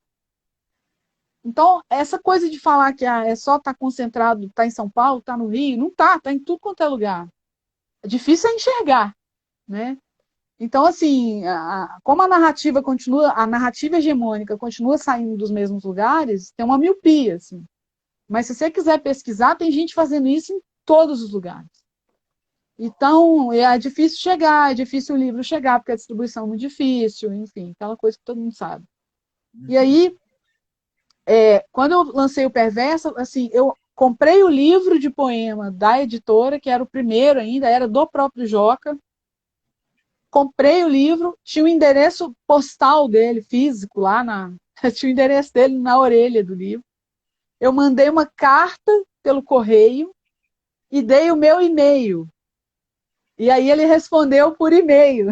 Então, essa coisa de falar que é só estar concentrado, está em São Paulo, está no Rio, não está, está em tudo quanto é lugar. É difícil é enxergar, né? Então, assim, como a narrativa continua, a narrativa hegemônica continua saindo dos mesmos lugares, tem uma miopia, assim. Mas se você quiser pesquisar, tem gente fazendo isso em todos os lugares. Então, é difícil chegar, é difícil o livro chegar, porque a distribuição é muito difícil, enfim, aquela coisa que todo mundo sabe. E aí, quando eu lancei o Perversa, assim, eu comprei o livro de poema da editora, que era o primeiro ainda, era do próprio Joca. Comprei o livro, tinha o endereço postal dele, físico, tinha o endereço dele na orelha do livro. Eu mandei uma carta pelo correio e dei o meu e-mail. E aí ele respondeu por e-mail.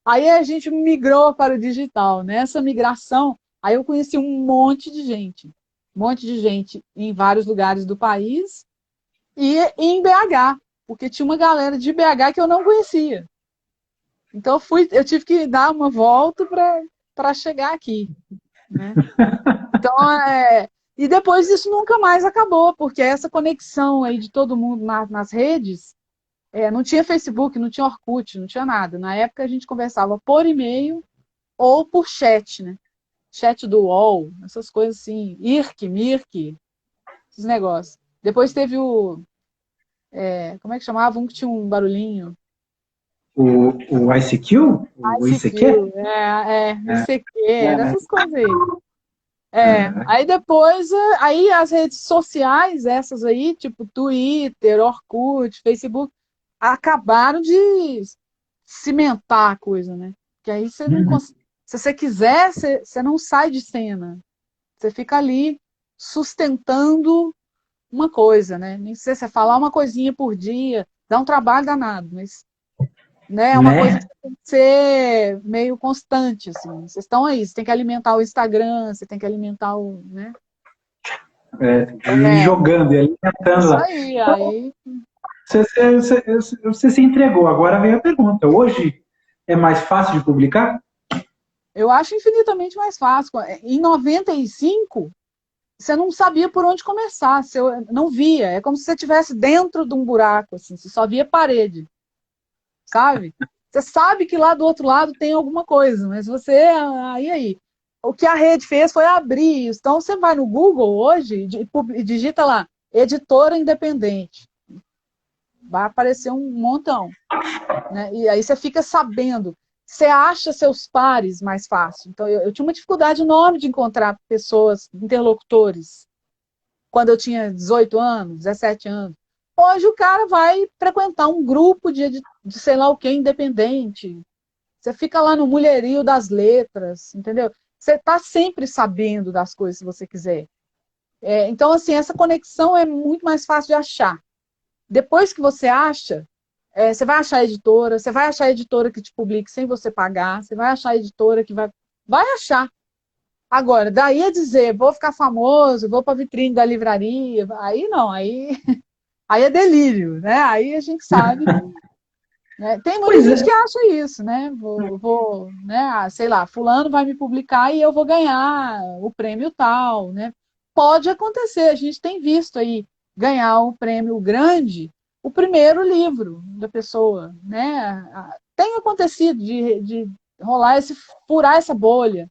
Aí a gente migrou para o digital. Nessa migração, aí eu conheci um monte de gente. Um monte de gente em vários lugares do país e em BH, porque tinha uma galera de BH que eu não conhecia. Então eu tive que dar uma volta para chegar aqui, né? Então, e depois isso nunca mais acabou, porque essa conexão aí de todo mundo nas redes, não tinha Facebook, não tinha Orkut, não tinha nada. Na época a gente conversava por e-mail ou por chat, né? Chat do UOL, essas coisas assim, IRC, MIRC, esses negócios. Depois teve como é que chamava? Um que tinha um barulhinho. O ICQ? O ICQ? ICQ, ICQ, era É, essas coisas aí. Aí depois, aí as redes sociais, essas aí, tipo Twitter, Orkut, Facebook, acabaram de cimentar a coisa, né? Que aí você não se você quiser, você não sai de cena. Você fica ali sustentando uma coisa, né? Nem sei se você falar uma coisinha por dia, dá um trabalho danado, mas né, é uma coisa né? que tem que ser meio constante, assim. Vocês estão aí, você tem que alimentar o Instagram, você tem que alimentar o, né? E jogando e alimentando Isso lá. aí, Então, aí você se entregou. Agora vem a pergunta. Hoje é mais fácil de publicar? eu acho infinitamente mais fácil. Em 95, você não sabia por onde começar, você não via, é como se você estivesse dentro de um buraco, assim, você só via parede, sabe? Você sabe que lá do outro lado tem alguma coisa, mas você, aí. O que a rede fez foi abrir isso. Então, você vai no Google hoje e digita lá, editora independente. Vai aparecer um montão. Né? E aí você fica sabendo. Você acha seus pares mais fácil. Então, eu tinha uma dificuldade enorme de encontrar pessoas, interlocutores, quando eu tinha 18 anos, 17 anos. Hoje o cara vai frequentar um grupo de sei lá o que, independente. Você fica lá no mulherio das letras, entendeu? Você está sempre sabendo das coisas se você quiser. Então, assim, essa conexão é muito mais fácil de achar. Depois que você acha, Você vai achar editora, você vai achar editora que te publique sem você pagar, você vai achar editora que vai achar. Agora, daí a dizer, vou ficar famoso, vou para a vitrine da livraria, aí não, aí é delírio, né? Aí a gente sabe que, né? Tem muita Pois gente que é. acha isso, né? Né? Sei lá, fulano vai me publicar e eu vou ganhar o prêmio tal, né? Pode acontecer, a gente tem visto aí ganhar um prêmio grande, o primeiro livro da pessoa, né? Tem acontecido de rolar furar essa bolha,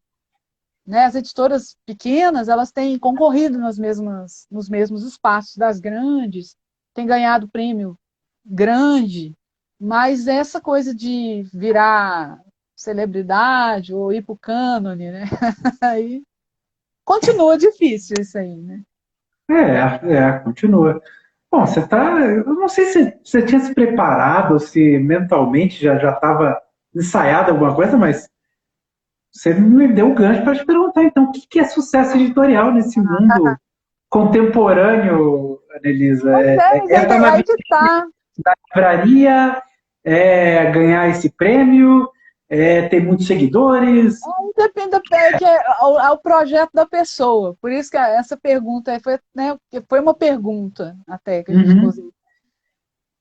né? As editoras pequenas, elas têm concorrido nos mesmos espaços das grandes, têm ganhado prêmio grande, mas essa coisa de virar celebridade ou ir para o cânone, né? Aí continua difícil isso aí, né? Continua. Bom, você tá. Eu não sei se você tinha se preparado, se mentalmente já estava ensaiado alguma coisa, mas você me deu o gancho para te perguntar, então, o que que é sucesso editorial nesse mundo contemporâneo, Anelisa? Pois é, mas É estar na aí que tá. livraria, é ganhar esse prêmio, é ter muitos seguidores? Depende que é o projeto da pessoa. Por isso que essa pergunta foi, né, foi uma pergunta até que a gente pôs. Uhum.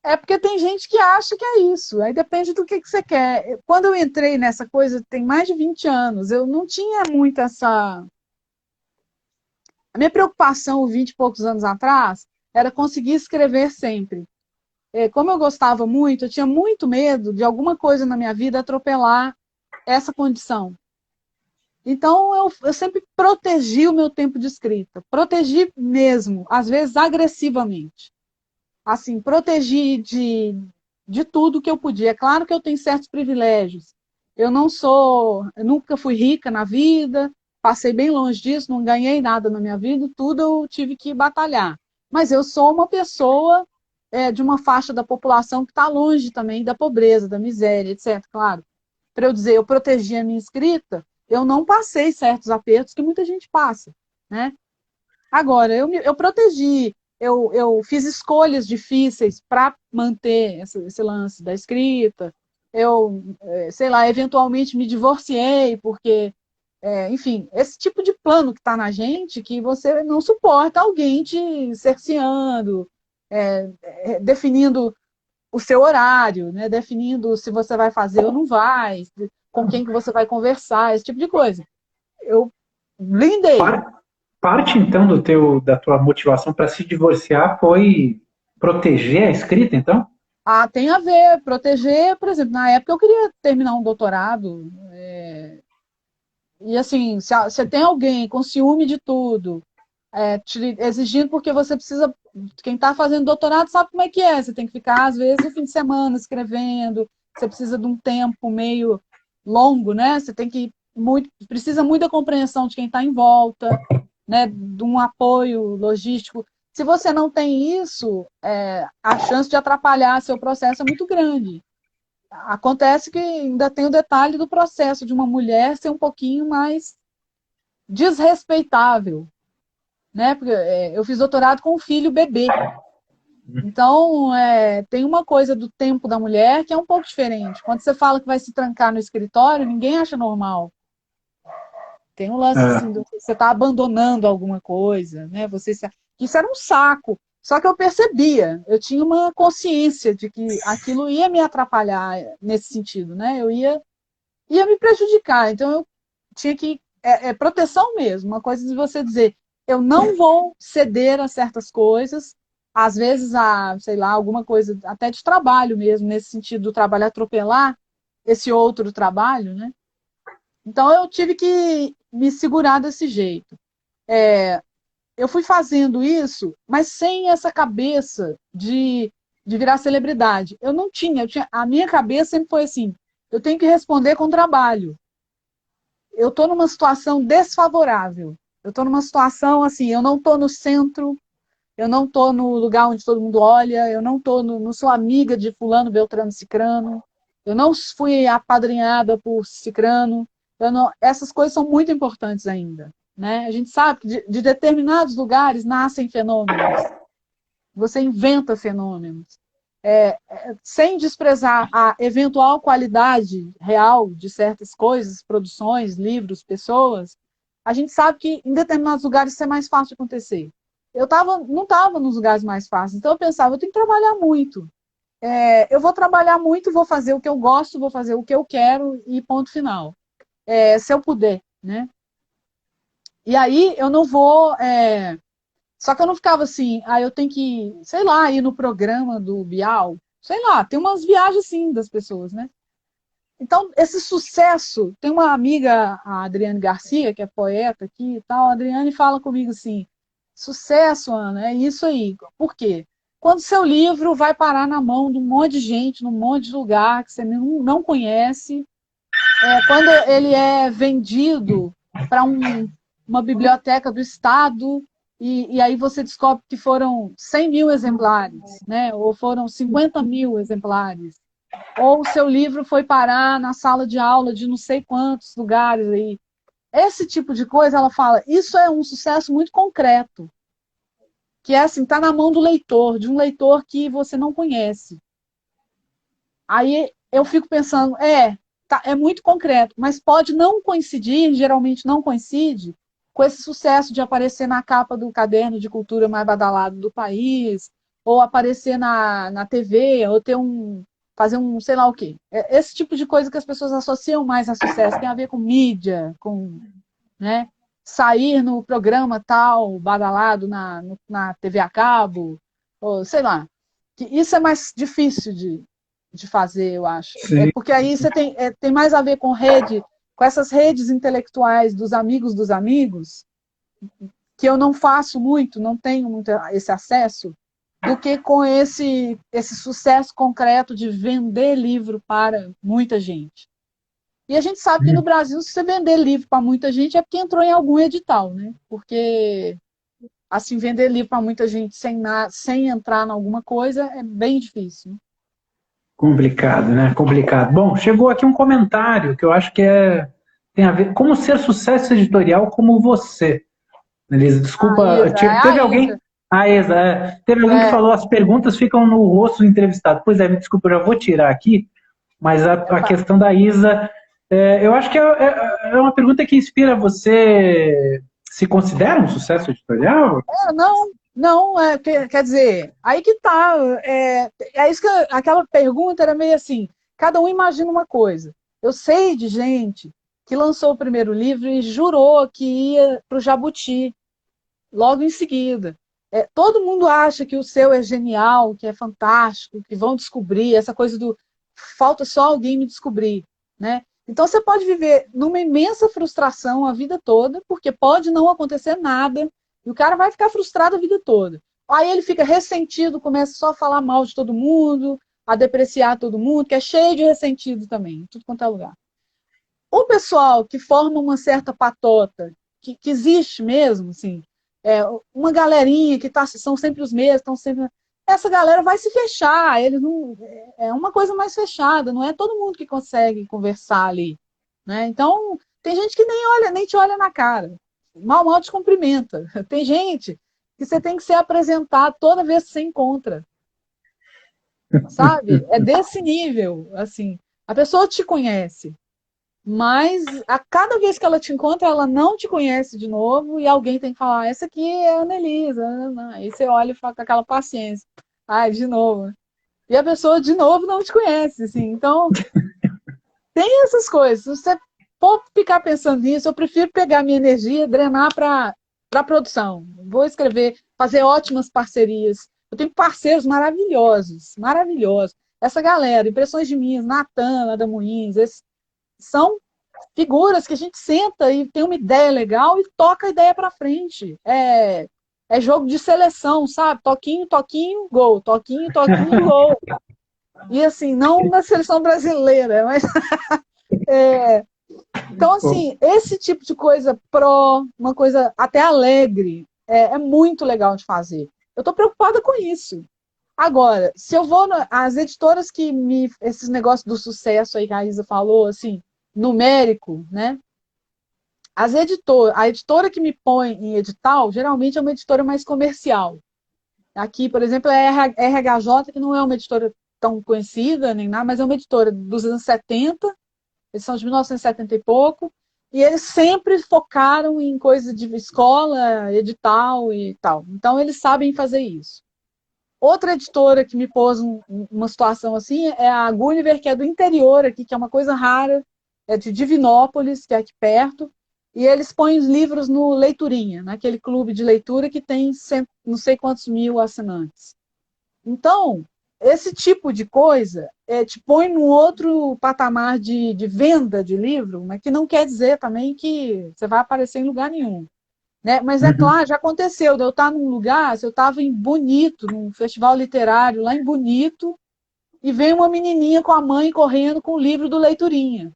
É porque tem gente que acha que é isso. Aí depende do que você quer. Quando eu entrei nessa coisa, tem mais de 20 anos, eu não tinha muito essa. A minha preocupação, 20 e poucos anos atrás, era conseguir escrever sempre. Como eu gostava muito, eu tinha muito medo de alguma coisa na minha vida atropelar essa condição. Então, eu sempre protegi o meu tempo de escrita. Protegi mesmo, às vezes agressivamente. Assim, protegi de tudo que eu podia. É claro que eu tenho certos privilégios. Eu nunca fui rica na vida, passei bem longe disso, não ganhei nada na minha vida, tudo eu tive que batalhar. Mas eu sou uma pessoa de uma faixa da população que está longe também da pobreza, da miséria, etc. Claro, para eu dizer, eu protegi a minha escrita, eu não passei certos apertos que muita gente passa, né? Agora, eu protegi, eu fiz escolhas difíceis para manter esse lance da escrita. Sei lá, eventualmente me divorciei, porque, enfim, esse tipo de plano que está na gente, que você não suporta alguém te cerceando, definindo o seu horário, né? Definindo se você vai fazer ou não vai, com quem que você vai conversar, esse tipo de coisa. Eu blindei. Parte então da tua motivação para se divorciar foi proteger a escrita, então? Tem a ver, proteger, por exemplo, na época eu queria terminar um doutorado, e assim, se tem alguém com ciúme de tudo, te exigindo porque você precisa, quem está fazendo doutorado sabe como é que é, você tem que ficar, às vezes, o fim de semana escrevendo, você precisa de um tempo meio longo, né? Você tem que, precisa muito da compreensão de quem está em volta, né? De um apoio logístico. Se você não tem isso, a chance de atrapalhar seu processo é muito grande. Acontece que ainda tem o detalhe do processo de uma mulher ser um pouquinho mais desrespeitável, né? Porque eu fiz doutorado com um filho bebê. Então, tem uma coisa do tempo da mulher que é um pouco diferente. Quando você fala que vai se trancar no escritório, ninguém acha normal. Tem um lance assim, você está abandonando alguma coisa, né? Isso era um saco. Só que eu percebia, eu tinha uma consciência de que aquilo ia me atrapalhar nesse sentido, né? Ia me prejudicar. Então eu tinha que proteção mesmo, uma coisa de você dizer, eu não vou ceder a certas coisas, às vezes sei lá, alguma coisa até de trabalho mesmo, nesse sentido do trabalho atropelar esse outro trabalho, né? Então eu tive que me segurar desse jeito. Eu fui fazendo isso, mas sem essa cabeça de virar celebridade. Eu não tinha, a minha cabeça sempre foi assim, eu tenho que responder com trabalho. Eu estou numa situação desfavorável. Eu estou numa situação assim, eu não estou no centro, eu não estou no lugar onde todo mundo olha, eu não sou amiga de fulano, beltrano, cicrano, eu não fui apadrinhada por cicrano, essas coisas são muito importantes ainda. Né? A gente sabe que de determinados lugares nascem fenômenos. Você inventa fenômenos. sem desprezar a eventual qualidade real de certas coisas, produções, livros, pessoas, a gente sabe que em determinados lugares isso é mais fácil de acontecer. Não estava nos lugares mais fáceis, então eu pensava, eu tenho que trabalhar muito. Eu vou trabalhar muito, vou fazer o que eu gosto, vou fazer o que eu quero e ponto final. Se eu puder, né? E aí eu não vou... Só que eu não ficava assim, eu tenho que, sei lá, ir no programa do Bial, sei lá, tem umas viagens assim das pessoas, né? Então, esse sucesso, tem uma amiga, a Adriane Garcia, que é poeta aqui e tal, a Adriane fala comigo assim, sucesso, Ana, é isso aí. Por quê? Quando seu livro vai parar na mão de um monte de gente, num monte de lugar que você não conhece, quando ele é vendido para uma biblioteca do Estado, e aí você descobre que foram 100 mil exemplares, né? Ou foram 50 mil exemplares. Ou o seu livro foi parar na sala de aula de não sei quantos lugares aí. Esse tipo de coisa, ela fala, isso é um sucesso muito concreto. Que é assim, está na mão do leitor, de um leitor que você não conhece. Aí eu fico pensando, é muito concreto, mas pode não coincidir, geralmente não coincide, com esse sucesso de aparecer na capa do caderno de cultura mais badalado do país, ou aparecer na TV, ou fazer sei lá o quê. Esse tipo de coisa que as pessoas associam mais a sucesso, tem a ver com mídia, né, sair no programa tal, badalado na TV a cabo, ou sei lá. Isso é mais difícil de fazer, eu acho. Sim. Porque aí você tem mais a ver com com essas redes intelectuais dos amigos, que eu não faço muito, não tenho muito esse acesso, do que com esse sucesso concreto de vender livro para muita gente. E a gente sabe que no Brasil, se você vender livro para muita gente, é porque entrou em algum edital, né? Porque, assim, vender livro para muita gente sem entrar em alguma coisa é bem difícil. Complicado, né? Complicado. Bom, chegou aqui um comentário que eu acho que tem a ver. Como ser sucesso editorial como você? Elisa, desculpa, Isa, é teve a alguém. Isa. Ah, Isa, teve alguém que falou as perguntas ficam no rosto do entrevistado. Pois é, me desculpa, eu já vou tirar aqui, mas a questão da Isa, eu acho que é uma pergunta que inspira você. Se considera um sucesso editorial? Não, quer dizer, aí que tá. Isso que aquela pergunta era meio assim: cada um imagina uma coisa. Eu sei de gente que lançou o primeiro livro e jurou que ia para o Jabuti logo em seguida. Todo mundo acha que o seu é genial, que é fantástico, que vão descobrir essa coisa do falta só alguém me descobrir, né? Então você pode viver numa imensa frustração a vida toda, porque pode não acontecer nada, e o cara vai ficar frustrado a vida toda. Aí ele fica ressentido, começa só a falar mal de todo mundo, a depreciar todo mundo, que é cheio de ressentido também, em tudo quanto é lugar. O pessoal que forma uma certa patota, que existe mesmo, assim, uma galerinha que são sempre os mesmos, estão sempre. Essa galera vai se fechar, eles não. É uma coisa mais fechada, não é todo mundo que consegue conversar ali. Né? Então, tem gente que nem te olha na cara, mal te cumprimenta. Tem gente que você tem que ser apresentado toda vez que você encontra. Sabe? É desse nível, assim. A pessoa te conhece, mas a cada vez que ela te encontra, ela não te conhece de novo e alguém tem que falar, essa aqui é a Annelisa. Aí você olha e fala com aquela paciência. Ai, de novo. E a pessoa, de novo, não te conhece. Assim. Então, tem essas coisas. Se você for ficar pensando nisso, eu prefiro pegar minha energia e drenar para a produção. Vou escrever, fazer ótimas parcerias. Eu tenho parceiros maravilhosos, maravilhosos. Essa galera, Impressões de Minas, Natan, Ada Moins, são figuras que a gente senta e tem uma ideia legal e toca a ideia para frente. É jogo de seleção, sabe? Toquinho, toquinho, gol. Toquinho, toquinho, gol. E assim, não na seleção brasileira, mas... Então, assim, esse tipo de coisa uma coisa até alegre, é muito legal de fazer. Eu estou preocupada com isso. Agora, se eu vou... As editoras esses negócios do sucesso aí que a Isa falou, assim, numérico, né? A editora que me põe em edital, geralmente é uma editora mais comercial. Aqui, por exemplo, é a RHJ, que não é uma editora tão conhecida nem nada, mas é uma editora dos anos 70, eles são de 1970 e pouco, e eles sempre focaram em coisa de escola, edital e tal. Então, eles sabem fazer isso. Outra editora que me pôs uma situação assim é a Gulliver, que é do interior aqui, que é uma coisa rara, é de Divinópolis, que é aqui perto, e eles põem os livros no Leiturinha, naquele clube de leitura que tem não sei quantos mil assinantes. Então, esse tipo de coisa te põe num outro patamar de venda de livro, mas que não quer dizer também que você vai aparecer em lugar nenhum. Né? Mas é claro, já aconteceu de eu estar num lugar, se eu estava em Bonito, num festival literário lá em Bonito, e vem uma menininha com a mãe correndo com o livro do Leiturinha.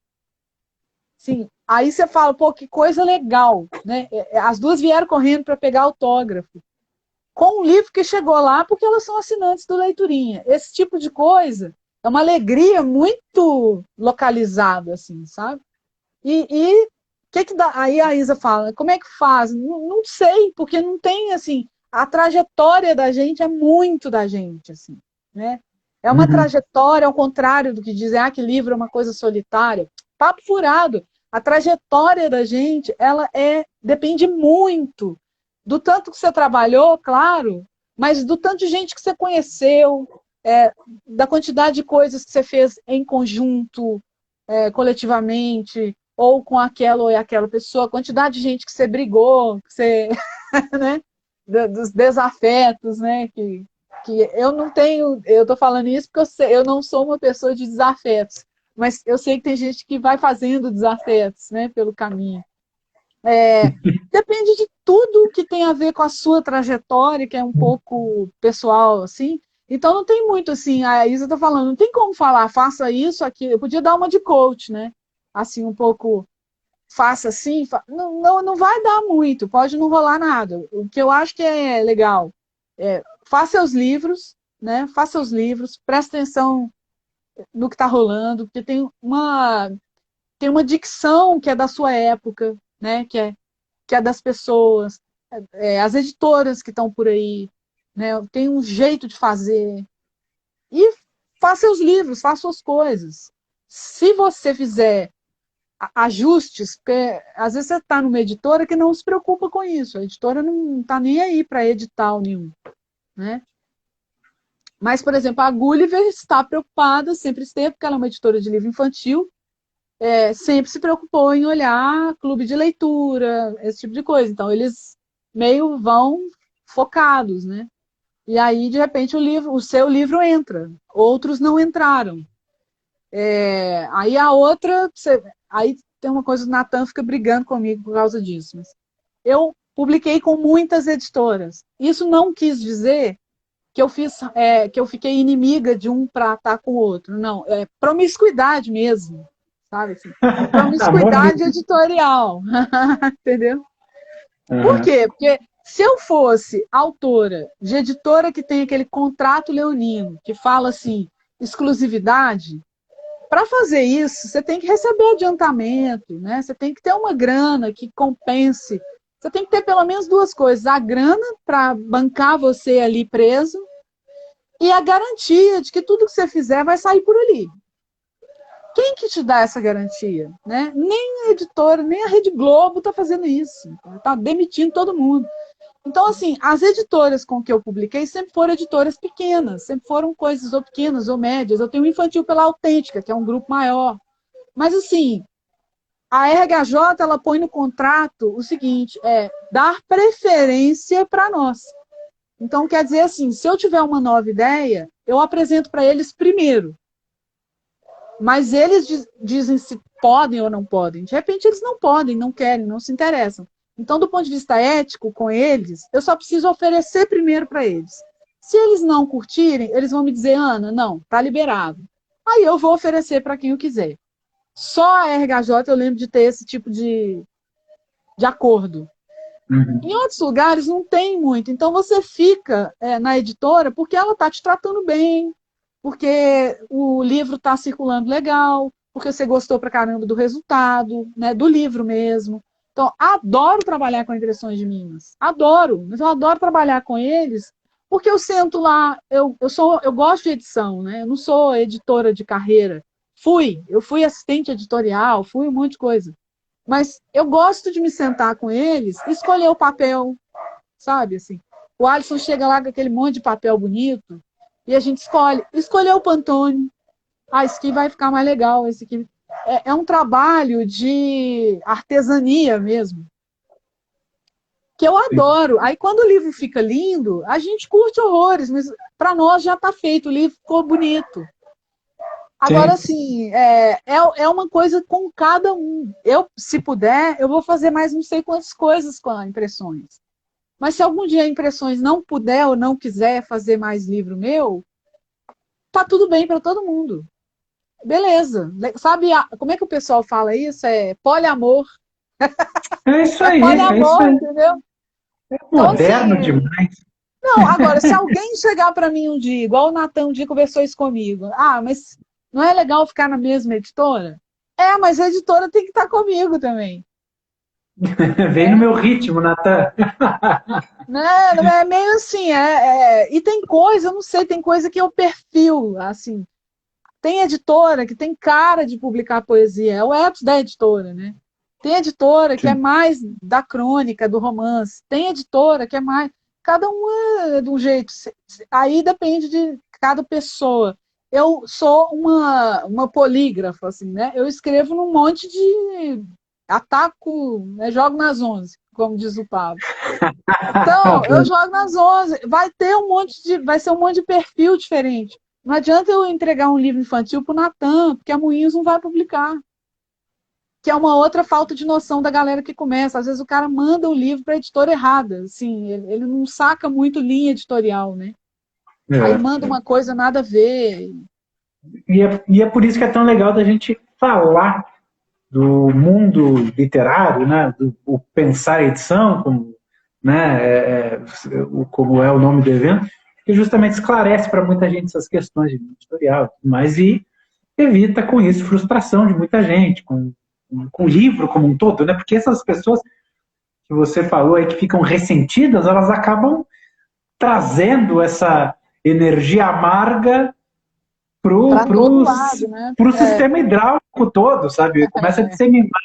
Sim, aí você fala, pô, que coisa legal, né? As duas vieram correndo para pegar autógrafo, com um livro que chegou lá porque elas são assinantes do Leiturinha. Esse tipo de coisa é uma alegria muito localizada, assim, sabe? E que dá? Aí a Isa fala, como é que faz? Não, não sei, porque não tem, assim, a trajetória da gente é muito da gente, assim, né? É uma trajetória ao contrário do que dizem, que livro é uma coisa solitária. Papo furado. A trajetória da gente, ela depende muito do tanto que você trabalhou, claro, mas do tanto de gente que você conheceu, da quantidade de coisas que você fez em conjunto, coletivamente, ou com aquela ou aquela pessoa, a quantidade de gente que você brigou, que você, né, dos desafetos, né, que eu não tenho, eu estou falando isso porque eu não sou uma pessoa de desafetos, mas eu sei que tem gente que vai fazendo desafetos, né, pelo caminho. Depende de tudo que tem a ver com a sua trajetória, que é um pouco pessoal, assim. Então não tem muito assim, a Isa está falando, não tem como falar, faça isso, aquilo. Eu podia dar uma de coach, né? Assim, um pouco, faça assim, não vai dar muito, pode não rolar nada. O que eu acho que é legal faça os livros, né? Faça os livros, preste atenção no que está rolando, porque tem uma dicção que é da sua época, né? Que é das pessoas, as editoras que estão por aí, né? Tem um jeito de fazer. E faça os livros, faça suas coisas. Se você fizer ajustes, às vezes você está numa editora que não se preocupa com isso, a editora não está nem aí para edital nenhum, né? Mas, por exemplo, a Gulliver está preocupada, sempre esteve, porque ela é uma editora de livro infantil, sempre se preocupou em olhar clube de leitura, esse tipo de coisa. Então, eles meio vão focados, né? E aí, de repente, o seu livro entra. Outros não entraram. Aí a outra... Aí tem uma coisa, o Natan fica brigando comigo por causa disso. Mas eu publiquei com muitas editoras. Isso não quis dizer que eu fiquei inimiga de um para estar com o outro. Não, é promiscuidade mesmo, sabe? Assim, promiscuidade editorial, entendeu? Por quê? Porque se eu fosse autora de editora que tem aquele contrato leonino, que fala assim, exclusividade, para fazer isso, você tem que receber adiantamento, né? Você tem que ter uma grana que compense. Você tem que ter pelo menos duas coisas: a grana para bancar você ali preso e a garantia de que tudo que você fizer vai sair por ali. Quem que te dá essa garantia? Né? Nem a editora, nem a Rede Globo está fazendo isso. Está demitindo todo mundo. Então, assim, as editoras com que eu publiquei sempre foram editoras pequenas, sempre foram coisas ou pequenas ou médias. Eu tenho um Infantil pela Autêntica, que é um grupo maior. Mas, assim, a RHJ, ela põe no contrato o seguinte, dar preferência para nós. Então, quer dizer assim, se eu tiver uma nova ideia, eu apresento para eles primeiro. Mas eles dizem se podem ou não podem. De repente, eles não podem, não querem, não se interessam. Então, do ponto de vista ético com eles, eu só preciso oferecer primeiro para eles. Se eles não curtirem, eles vão me dizer, Ana, não, está liberado. Aí eu vou oferecer para quem eu quiser. Só a RHJ eu lembro de ter esse tipo de acordo. Em outros lugares não tem muito. Então você fica na editora porque ela está te tratando bem, porque o livro está circulando legal, porque você gostou pra caramba do resultado, né, do livro mesmo. Então, adoro trabalhar com Impressões de Minas. Adoro. Mas eu adoro trabalhar com eles Porque eu sento lá, eu gosto de edição, né? Eu não sou editora de carreira. Eu fui assistente editorial, fui um monte de coisa. Mas eu gosto de me sentar com eles, escolher o papel, sabe? Assim, o Alisson chega lá com aquele monte de papel bonito e a gente escolher o Pantone. Ah, esse aqui vai ficar mais legal, esse aqui. É um trabalho de artesania mesmo, que eu adoro. Aí quando o livro fica lindo, a gente curte horrores, mas para nós já está feito, o livro ficou bonito. Agora, Sim. assim, é uma coisa com cada um. Eu, se puder, eu vou fazer mais não sei quantas coisas com a Impressões. Mas se algum dia a Impressões não puder ou não quiser fazer mais livro meu, tá tudo bem para todo mundo. Beleza. Sabe como é que o pessoal fala isso? É poliamor. É isso É aí, é isso poliamor, aí. entendeu? Então, Moderno assim, demais. não, agora, se alguém chegar para mim um dia, igual o Natan um dia conversou isso comigo, mas não é legal ficar na mesma editora? Mas a editora tem que estar comigo também. Vem no meu ritmo, Natan. Né? Não é meio assim, e tem coisa, eu não sei, tem coisa que é o perfil, assim. Tem editora que tem cara de publicar poesia, é o ethos da editora, né? Tem editora que é Sim. mais da crônica, do romance. Tem editora que é mais. Cada uma é de um jeito. Aí depende de cada pessoa. Eu sou uma polígrafa, assim, né? Eu escrevo num monte de. Ataco, né? Jogo nas 11, como diz o Pablo. Então, eu jogo nas 11. Vai ser um monte de perfil diferente. Não adianta eu entregar um livro infantil para o Natan, porque a Moinhos não vai publicar. Que é uma outra falta de noção da galera que começa. Às vezes o cara manda o livro para a editora errada. Assim, ele não saca muito linha editorial, né? Aí manda uma coisa nada a ver. E é por isso que é tão legal da gente falar do mundo literário, né? O pensar edição, como é o nome do evento, que justamente esclarece para muita gente essas questões de editorial, mas e evita com isso frustração de muita gente, com o livro como um todo, né? Porque essas pessoas que você falou aí que ficam ressentidas, elas acabam trazendo essa energia amarga Para todo pro lado, né? sistema hidráulico todo, sabe? Começa a disseminar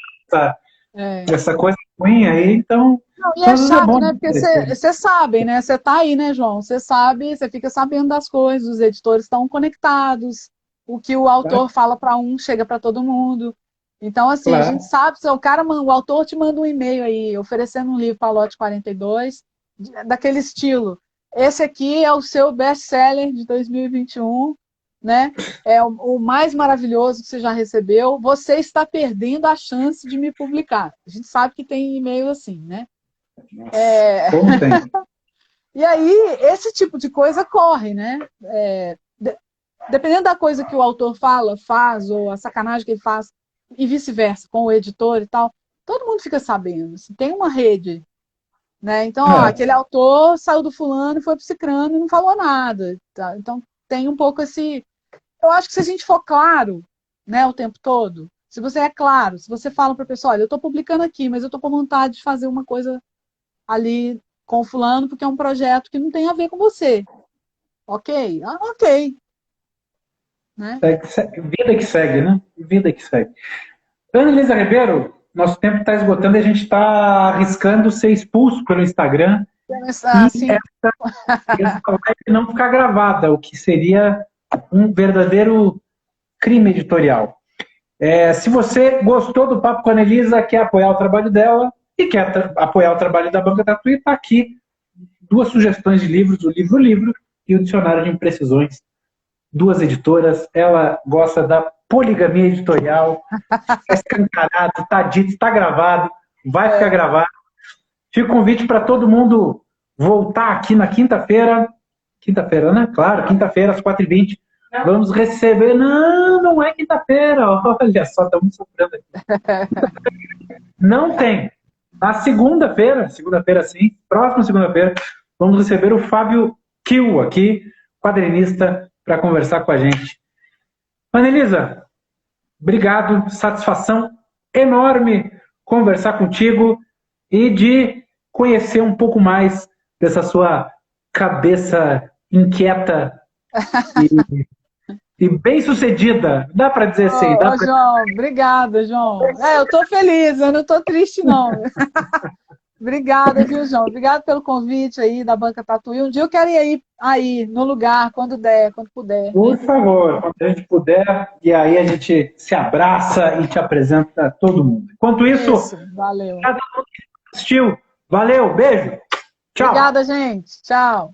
essa coisa ruim aí, então Não, e é às vezes é chato, bom. né? Porque você sabe, né? Você tá aí, né, João? Você sabe, você fica sabendo das coisas, os editores estão conectados, o que o autor fala para um chega para todo mundo. Então, assim, a gente sabe, se o autor te manda um e-mail aí, oferecendo um livro para lote 42, daquele estilo. Esse aqui é o seu best-seller de 2021, né? É o mais maravilhoso que você já recebeu. Você está perdendo a chance de me publicar. A gente sabe que tem e-mail assim, né? Como tem? E aí, esse tipo de coisa corre, né? Dependendo da coisa que o autor faz, ou a sacanagem que ele faz, e vice-versa, com o editor e tal, todo mundo fica sabendo. Assim, tem uma rede, né? Então, aquele autor saiu do fulano, foi pro cicrano e não falou nada. Tá? Então, tem um pouco esse... Eu acho que se a gente for claro, né, o tempo todo, se você é claro, se você fala para a pessoa, olha, eu estou publicando aqui, mas eu estou com vontade de fazer uma coisa ali com o fulano, porque é um projeto que não tem a ver com você. Ok? Ok. Né? Vida que segue, né? Vida que segue. Ana Elisa Ribeiro, nosso tempo está esgotando e a gente está arriscando ser expulso pelo Instagram Assim, essa live não ficar gravada, o que seria um verdadeiro crime editorial. Se você gostou do Papo com a Ana Elisa, quer apoiar o trabalho dela e quer apoiar o trabalho da Banca Tatuí, está aqui 2 sugestões de livros, o livro e o dicionário de imprecisões. 2 editoras, ela gosta da poligamia editorial, é escancarado, está dito, está gravado, vai ficar gravado. Fica o convite para todo mundo voltar aqui na quinta-feira, né? Claro, quinta-feira às 4h20, vamos receber... Não é quinta-feira, olha só, estamos sofrendo aqui. Não tem. Na segunda-feira sim, próxima segunda-feira, vamos receber o Fábio Kiel aqui, quadrinista, para conversar com a gente. Ana Elisa, obrigado, satisfação enorme conversar contigo e de conhecer um pouco mais dessa sua cabeça inquieta e bem-sucedida. Dá para dizer assim. Ô, João, obrigada, João. Eu tô feliz, eu não tô triste, não. Obrigada, viu, João? Obrigada pelo convite aí da Banca Tatuí. Um dia eu quero ir aí, no lugar, quando der, quando puder. Por favor, quando a gente puder, e aí a gente se abraça e te apresenta a todo mundo. Enquanto isso, Valeu. obrigado a todo mundo que assistiu. Valeu, beijo. Tchau. Obrigada, gente. Tchau.